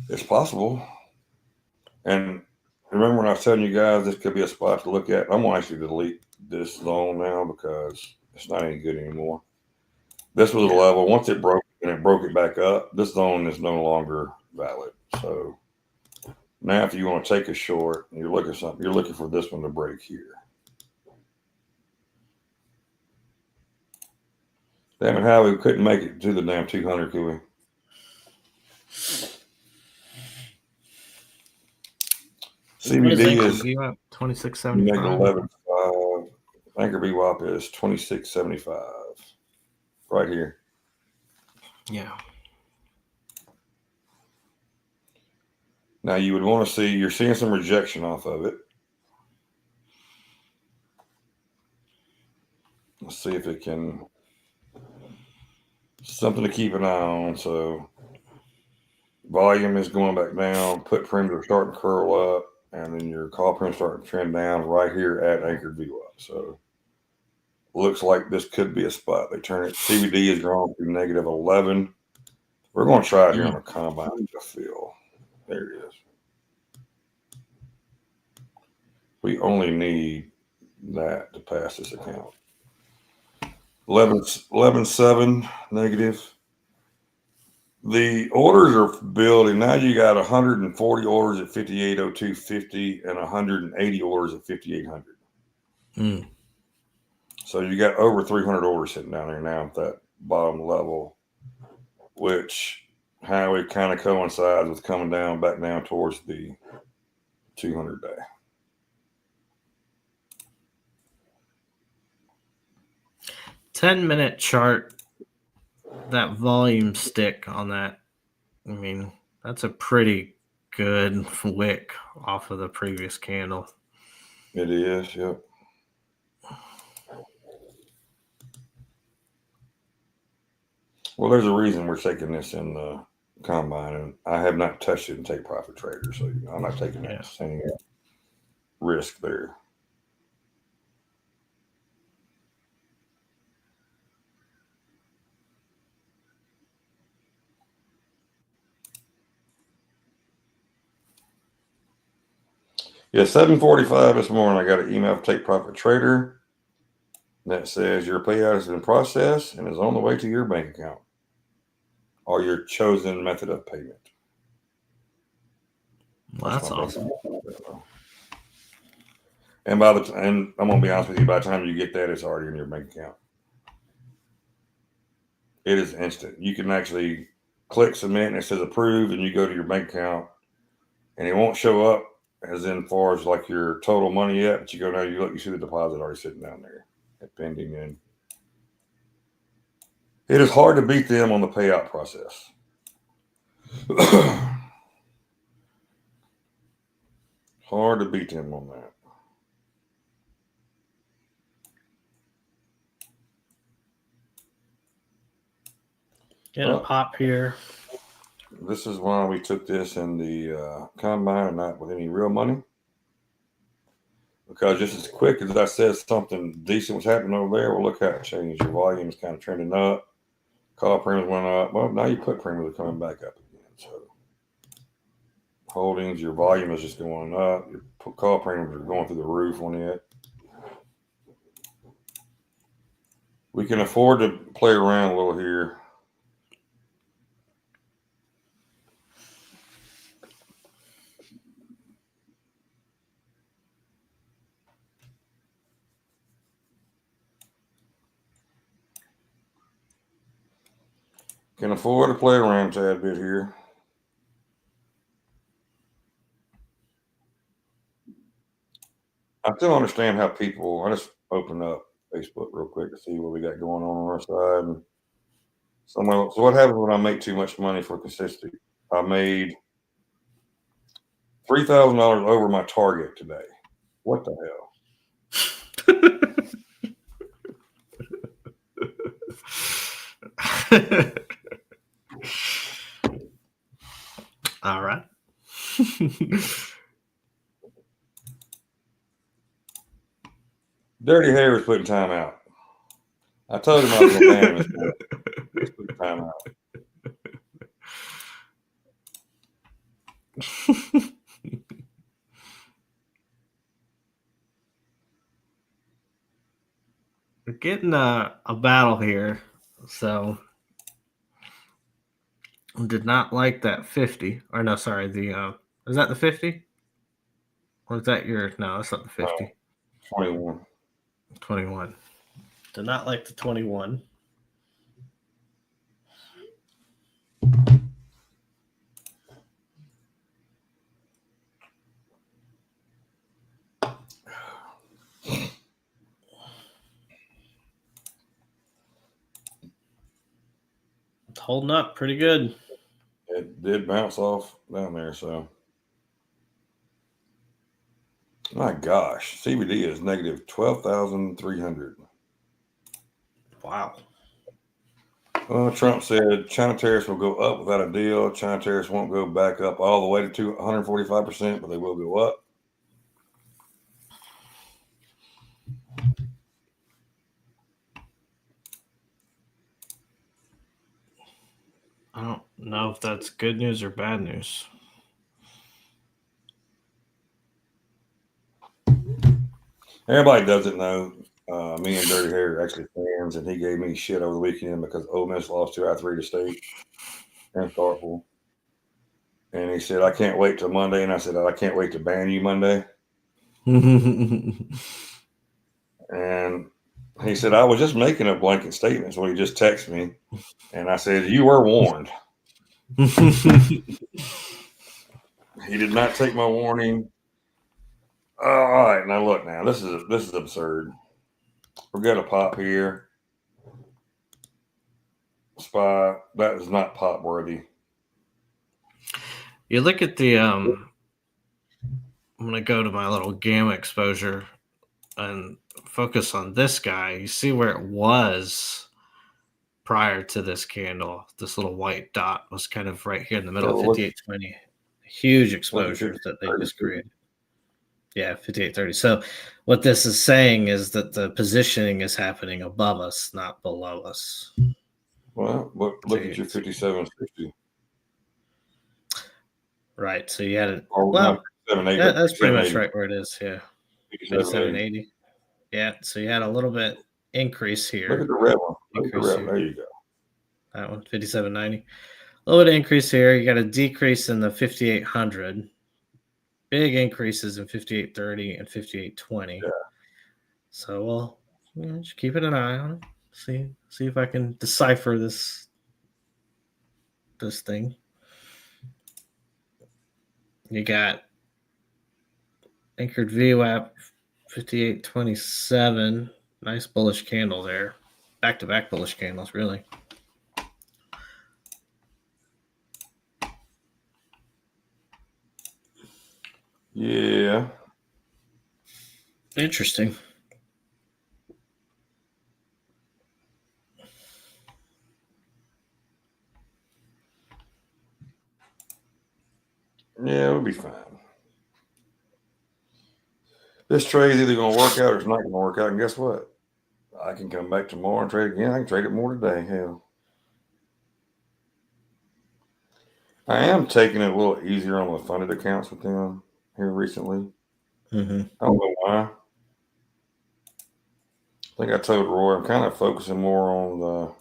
It's possible. And remember when I was telling you guys this could be a spot to look at? I'm going to actually delete this zone now because it's not any good anymore. This was a level. Once it broke and it broke it back up, this zone is no longer valid. So now if you want to take a short and you're looking something, you're looking for this one to break here. Damn it, how we couldn't make it to the damn 200, could we? CBD is VWAP 2675. -11.5. Anchor VWAP is 2675. Right here. Yeah. Now you would want to see, you're seeing some rejection off of it. Let's see if it can, something to keep an eye on. So volume is going back down, put perimeter starting to curl up, and then your call perimeter starting to trend down right here at anchored VWAP. So looks like this could be a spot. They turn it, CBD is drawn to -11. We're going to try it here on a combine, I feel. There it is. We only need that to pass this account. 11.7 negative. The orders are building. Now you got 140 orders at 5802.50 and 180 orders at 5800. So you got over 300 orders sitting down there now at that bottom level, which how it kind of coincides with coming down back down towards the 200 day. -10-minute chart, that volume stick on that, I mean, that's a pretty good wick off of the previous candle. It is, yep. Well, there's a reason we're taking this in the combine, and I have not touched it in Take Profit Trader, so I'm not taking that same risk there. Yeah, 7:45 this morning, I got an email from Take Profit Trader that says your payout has been processed and is on the way to your bank account or your chosen method of payment. Well, that's awesome. And and I'm gonna be honest with you, by the time you get that, it's already in your bank account. It is instant. You can actually click submit and it says approved, and you go to your bank account, and it won't show up as in far as like your total money yet, but you go down, you look, you see the deposit already sitting down there at pending, and it is hard to beat them on the payout process. Hard to beat them on that. Get a pop here. This is why we took this in the combine and not with any real money. Because just as quick as I said something decent was happening over there, well, look how it changed. Your volume is kind of trending up. Call premiums went up. Well, now you put premiums are coming back up again. So holdings, your volume is just going up. Your call premiums are going through the roof on it. We can afford to play around a little here. Can afford to play around a tad bit here. I still understand how people. I just open up Facebook real quick to see what we got going on our side. And so what happens when I make too much money for consistency? I made $3,000 over my target today. What the hell? All right. Dirty Harry's putting time out. I told him I was going to ban him. He's putting time out. We're getting a battle here, so I did not like that 50. Or no, sorry, is that the 50? Or is that your? No, that's not the 50. 21. 21. Did not like the 21. It's holding up pretty good. It did bounce off down there, so. My gosh, CBD is negative 12,300. Wow. Well, Trump said China tariffs will go up without a deal. China tariffs won't go back up all the way to 145%, but they will go up. I don't know if that's good news or bad news. Everybody doesn't know. Me and Dirty Harry are actually fans, and he gave me shit over the weekend because Ole Miss lost 2 out of 3 to State and Starkville. And he said, I can't wait till Monday. And I said, I can't wait to ban you Monday. And he said, I was just making a blanket statement. So he just texted me. And I said, you were warned. He did not take my warning. All right. Now look now. This is absurd. We're gonna pop here. Spy. That is not pop worthy. You look at the I'm gonna go to my little gamma exposure and focus on this guy. You see where it was prior to this candle. This little white dot was kind of right here in the middle of 58.20. Huge exposure that they just created. Yeah, 58.30. So what this is saying is that the positioning is happening above us, not below us. Well, look at your 57.60. Right. So you had it. Well, that's pretty much right where it is. Yeah. 57.80. Yeah. So you had a little bit increase here. Look at the red one. There you go. That one, 57.90. A little bit of increase here. You got a decrease in the 5800. Big increases in 58.30 and 58.20. Yeah. So just keeping an eye on it. See if I can decipher this thing. You got anchored VWAP 58.27. Nice bullish candle there. Back-to-back bullish candles, really. Yeah. Interesting. Yeah, it'll be fine. This trade is either going to work out or it's not going to work out. And guess what? I can come back tomorrow and trade again. I can trade it more today. Hell. I am taking it a little easier on the funded accounts with them here recently. Mm-hmm. I don't know why. I think I told Roy I'm kind of focusing more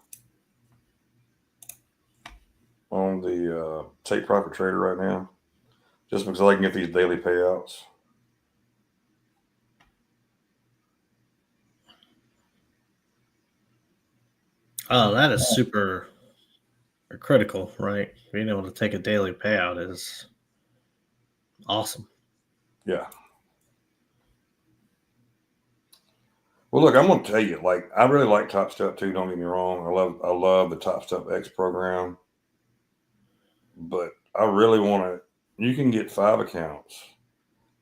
on the take profit trader right now, just because I can get these daily payouts. Oh, that is super critical, right? Being able to take a daily payout is awesome. Yeah. Well, look, I'm gonna tell you, like, I really like Top Step too. Don't get me wrong. I love the Top Step X program, but I really want to. You can get 5 accounts,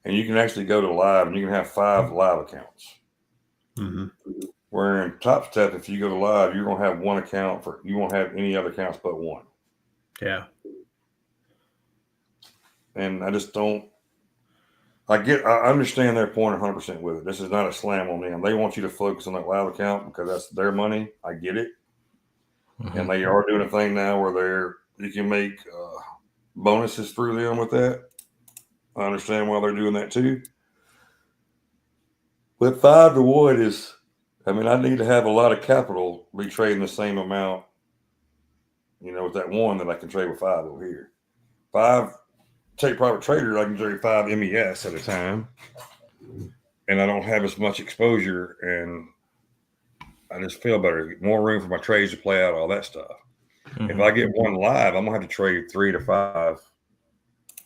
and you can actually go to live, and you can have 5 live accounts. Mm-hmm. Where in Top Step, if you go to live, you're gonna have one account for you won't have any other accounts but one. Yeah. And I just don't. I understand their point 100% with it. This is not a slam on them. They want you to focus on that live account because that's their money. I get it. Mm-hmm. And they are doing a thing now where you can make bonuses through them with that. I understand why they're doing that too. But 5 to 1 is, I mean, I need to have a lot of capital be trading the same amount, with that one that I can trade with 5 over here. 5 take private trader, I can trade 5 MES at a time, and I don't have as much exposure, and I just feel better. More room for my trades to play out, all that stuff. Mm-hmm. If I get one live, I'm gonna have to trade 3 to 5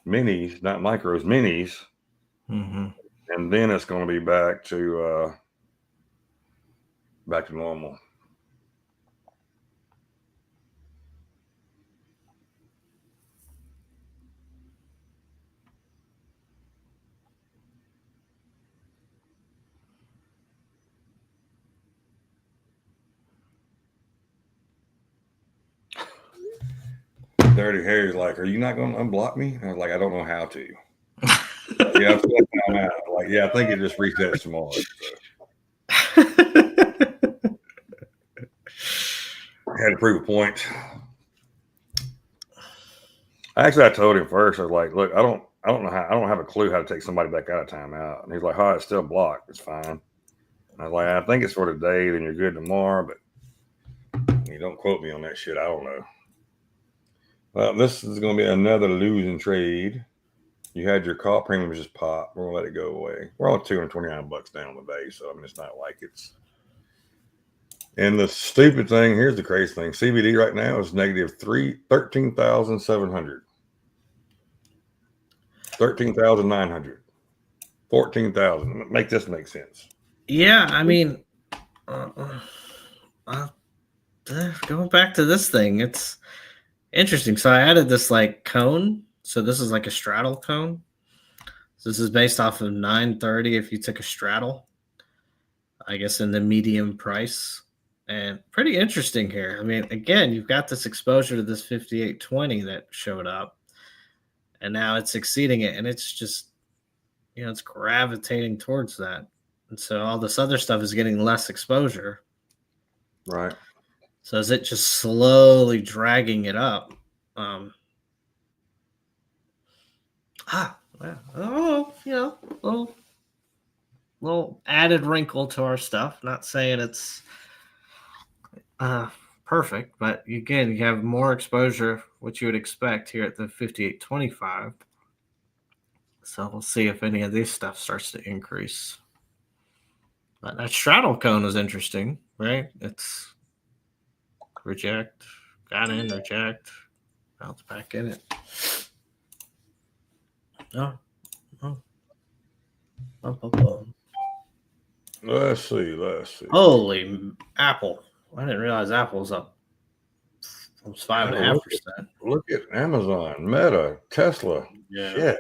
minis, not micros, minis, Mm-hmm. and then it's going to be back to normal. Dirty Harry's like, "Are you not going to unblock me?" I was like, "I don't know how to." Yeah, I'm still out. Like, yeah, I think it just resets tomorrow. So. I had to prove a point. Actually, I told him first. I was like, "Look, I don't know how. I don't have a clue how to take somebody back out of timeout." And he's like, "Oh, it's still blocked. It's fine." And I was like, "I think it's for today. Then you're good tomorrow." But you don't quote me on that shit. I don't know. Well, this is going to be another losing trade. You had your call premium just pop. We're gonna let it go away. We're only $229 down on the day, so I mean it's not like it's. And the stupid thing here's the crazy thing: CBD right now is negative 13,700, 13,900, 14,000. Make this make sense. Yeah, I mean, going back to this thing, it's interesting. So I added this like cone. So this is like a straddle cone. So this is based off of 930 if you took a straddle, I guess in the medium price. And pretty interesting here. I mean, again, you've got this exposure to this 5820 that showed up, and now it's exceeding it, and it's just, it's gravitating towards that. And so all this other stuff is getting less exposure. Right. So is it just slowly dragging it up? Little added wrinkle to our stuff. Not saying it's perfect, but again, you have more exposure, what you would expect here at the 5825. So we'll see if any of this stuff starts to increase. But that straddle cone is interesting, right? It's reject, got in, reject, bounce back in it. Oh. Let's see. Holy Apple. I didn't realize Apple was up almost 5.5%. Look at Amazon, Meta, Tesla. Yeah. Shit.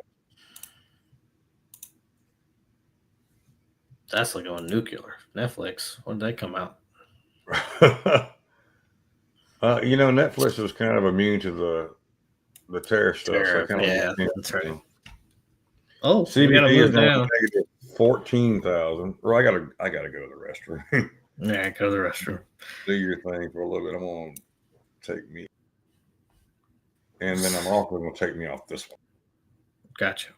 Tesla going nuclear. Netflix. When did they come out? Netflix was kind of immune to the tariff stuff. So That's right. Oh, CBD we gotta move is down. negative 14,000. Or I gotta go to the restroom. Yeah, go to the restroom. Do your thing for a little bit. I'm gonna take me. and then I'm also going to take me off this one. Gotcha.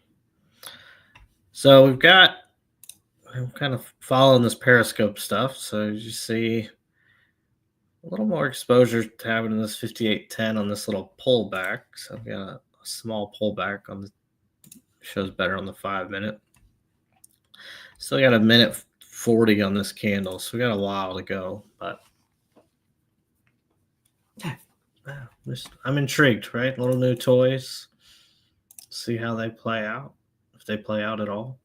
So I'm kind of following this Periscope stuff. So you see a little more exposure to having in this 58.10 on this little pullback. So I've got a small pullback on the shows better on the 5-minute. Still got a minute 40 on this candle, so we got a while to go. But I'm intrigued, right? Little new toys. See how they play out, if they play out at all.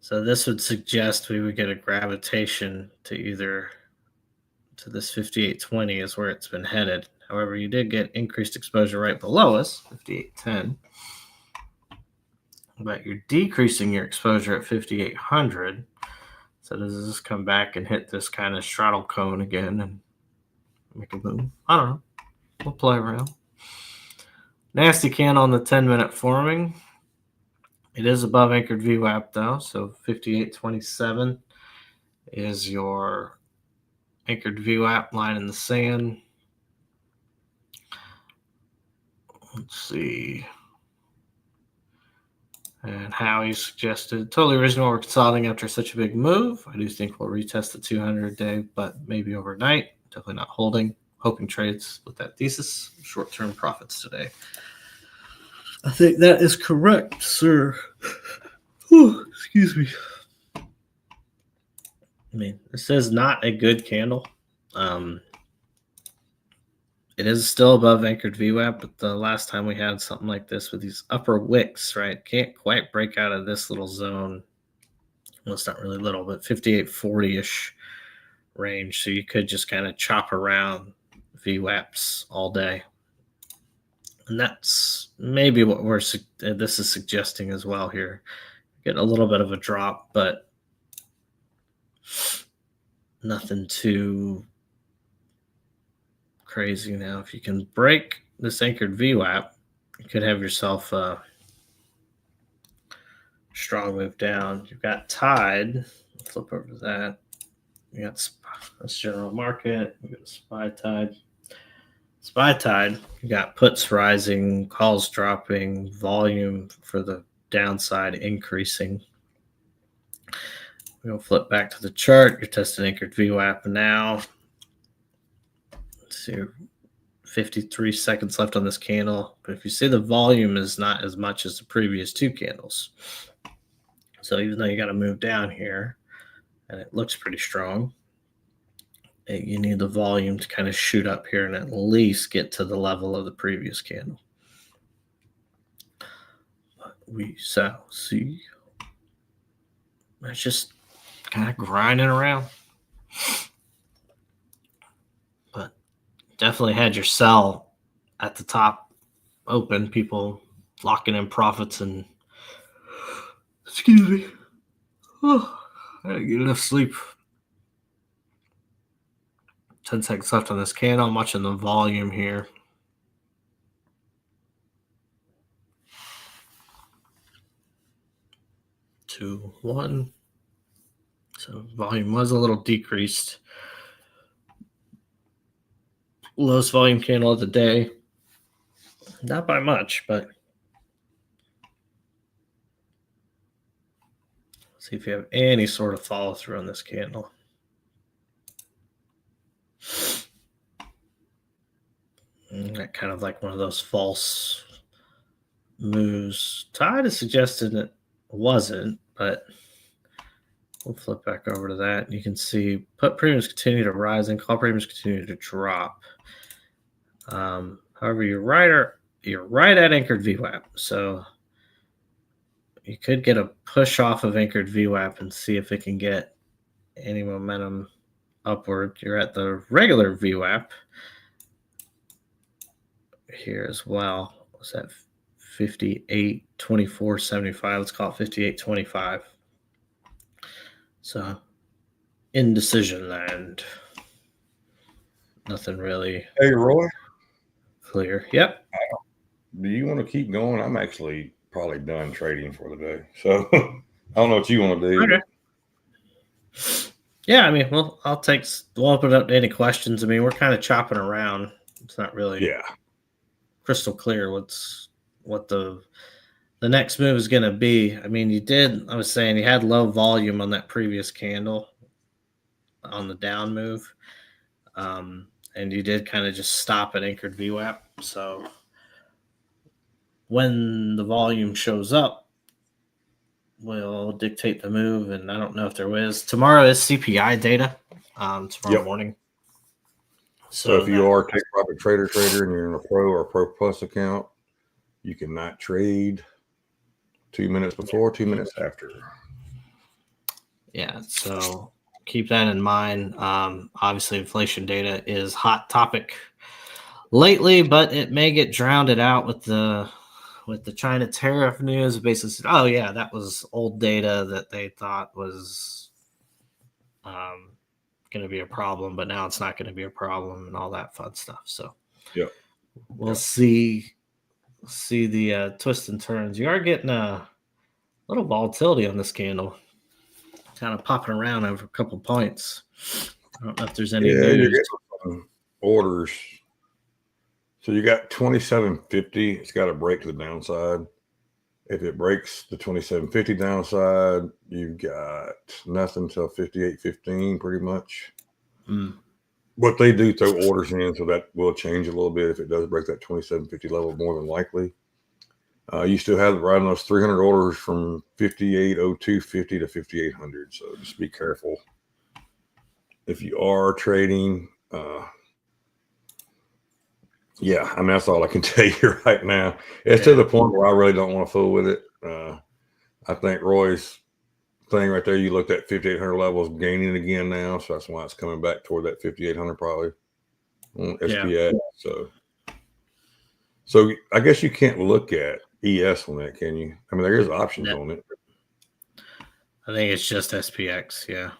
So this would suggest we would get a gravitation to either to this 58.20 is where it's been headed. However, you did get increased exposure right below us, 58.10. But you're decreasing your exposure at 5800. So does this come back and hit this kind of straddle cone again and make a move? I don't know. We'll play around. Nasty can on the 10-minute forming. It is above anchored VWAP though, so 58.27 is your anchored VWAP line in the sand. Let's see. And Howie suggested, totally reasonable we're consolidating after such a big move. I do think we'll retest the 200-day, but maybe overnight. Definitely not holding. Hoping trades with that thesis. Short-term profits today. I think that is correct, sir. Ooh, excuse me. I mean, this is not a good candle. It is still above anchored VWAP, but the last time we had something like this with these upper wicks, right, can't quite break out of this little zone. Well, it's not really little, but 5840-ish range. So you could just kind of chop around VWAPs all day. And that's maybe what this is suggesting as well here. Getting a little bit of a drop, but nothing too crazy. Now, if you can break this anchored VWAP, you could have yourself a strong move down. You've got Tide. Flip over to that. You got that's general market. You got SPY Tide. SPY Tide. You got puts rising, calls dropping, volume for the downside increasing. We'll flip back to the chart. You're testing anchored VWAP now. Let's see, 53 seconds left on this candle. But if you see the volume is not as much as the previous two candles. So even though you got to move down here, and it looks pretty strong, you need the volume to kind of shoot up here and at least get to the level of the previous candle. But we shall see. It's just kind of grinding around. But definitely had your sell at the top open, people locking in profits and excuse me. Oh, I didn't get enough sleep. 10 seconds left on this candle. I'm watching the volume here. Two, one. So volume was a little decreased. Lowest volume candle of the day. Not by much, but see if you have any sort of follow through on this candle. That kind of like one of those false moves. Tide is suggesting it wasn't, but we'll flip back over to that. You can see put premiums continue to rise and call premiums continue to drop. However, you're right at anchored VWAP. So you could get a push off of anchored VWAP and see if it can get any momentum upward. You're at the regular VWAP here as well. What's that? 58.24.75. Let's call it 58.25. So indecision land. Nothing really. Hey, Roy. Clear. Yep. Do you want to keep going? I'm actually probably done trading for the day. So I don't know what you want to do. Okay. Yeah, I mean, well, we'll open it up to any questions. I mean, we're kind of chopping around. It's not really Yeah. crystal clear what the next move is going to be. I mean, I was saying you had low volume on that previous candle on the down move. And you did kind of just stop at anchored VWAP. So when the volume shows up, will dictate the move. And I don't know if there is. Tomorrow is CPI data, tomorrow Yep. morning. So if you are a take profit trader and you're in a pro or a pro plus account, you cannot trade 2 minutes before, 2 minutes after. Yeah, so keep that in mind. Obviously, inflation data is hot topic lately, but it may get drowned out with the China tariff news. Basically, said, oh yeah, that was old data that they thought was going to be a problem, but now it's not going to be a problem, and all that fun stuff. So, Yep. We'll see the twists and turns. You are getting a little volatility on this candle, kind of popping around over a couple points. I don't know if there's any news. You're getting some orders. So you got 2750. It's got to break to the downside. If it breaks the 2750 downside, you've got nothing till 5815 pretty much. What they do, throw orders in, so that will change a little bit if it does break that 2750 level, more than likely. You still have right on those 300 orders from 5802.50 to 5800. So just be careful if you are trading. Yeah, I mean, that's all I can tell you right now. It's to the point where I really don't want to fool with it. I think Roy's thing right there, you looked at 5,800 levels gaining again now, so that's why it's coming back toward that 5,800 probably on SPX. So I guess you can't look at ES on that, can you? I mean, there is options on it. I think it's just SPX. Yeah.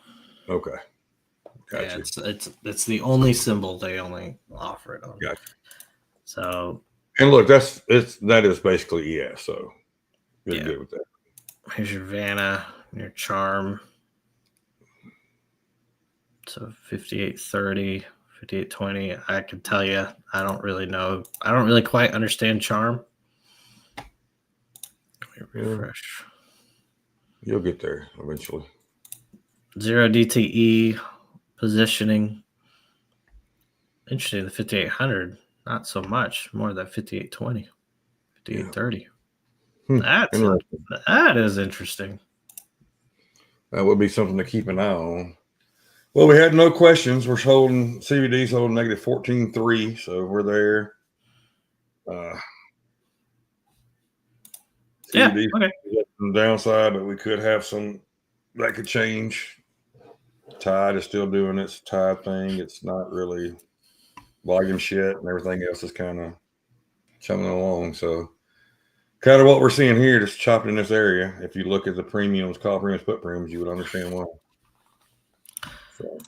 Okay. Gotcha. Yeah, it's the only symbol they only offer it on. Gotcha. So, and look, that is basically ES. So you're good with that. Here's your Vanna, your Charm. So 5830, 5820. I can tell you, I don't really know. I don't really quite understand Charm. Let me refresh. You'll get there eventually. 0 DTE positioning. Interesting. The 5800, not so much. More of that 5820, 5830. That is interesting. That would be something to keep an eye on. Well, we had no questions. We're holding CVD's holding negative 14.3, so we're there. CVD's okay. On the downside, but we could have some that could change. Tide is still doing its Tide thing. It's not really volume shit, and everything else is kind of chumming along. So, kind of what we're seeing here, just chopping in this area. If you look at the premiums, call premiums, put premiums, you would understand why. So.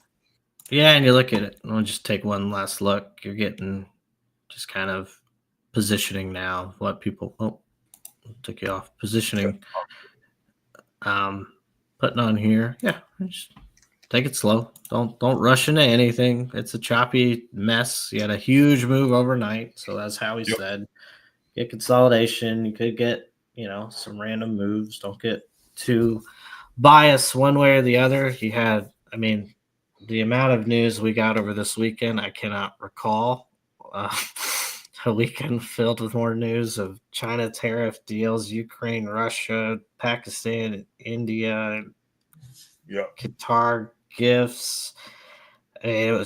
Yeah, and you look at it. I'll just take one last look. You're getting just kind of positioning now. What people took you off positioning. Putting on here. Yeah, just take it slow. Don't rush into anything. It's a choppy mess. You had a huge move overnight, so that's how he said. Get consolidation. You could get some random moves. Don't get too biased one way or the other. You had, I mean, the amount of news we got over this weekend, I cannot recall a weekend filled with more news of China tariff deals, Ukraine, Russia, Pakistan, India, Qatar gifts. I mean, it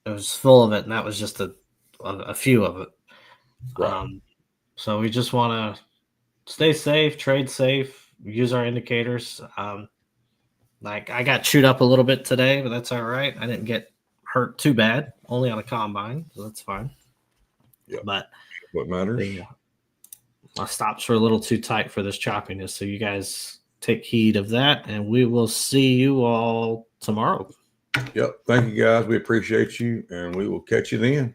was full of it, and that was just a few of it. Right. So we just want to stay safe, trade safe, use our indicators. Like I got chewed up a little bit today, but that's all right. I didn't get hurt too bad, only on a combine, so that's fine. Yep. But what matters? My stops were a little too tight for this choppiness, so you guys take heed of that, and we will see you all tomorrow. Yep. Thank you, guys. We appreciate you, and we will catch you then.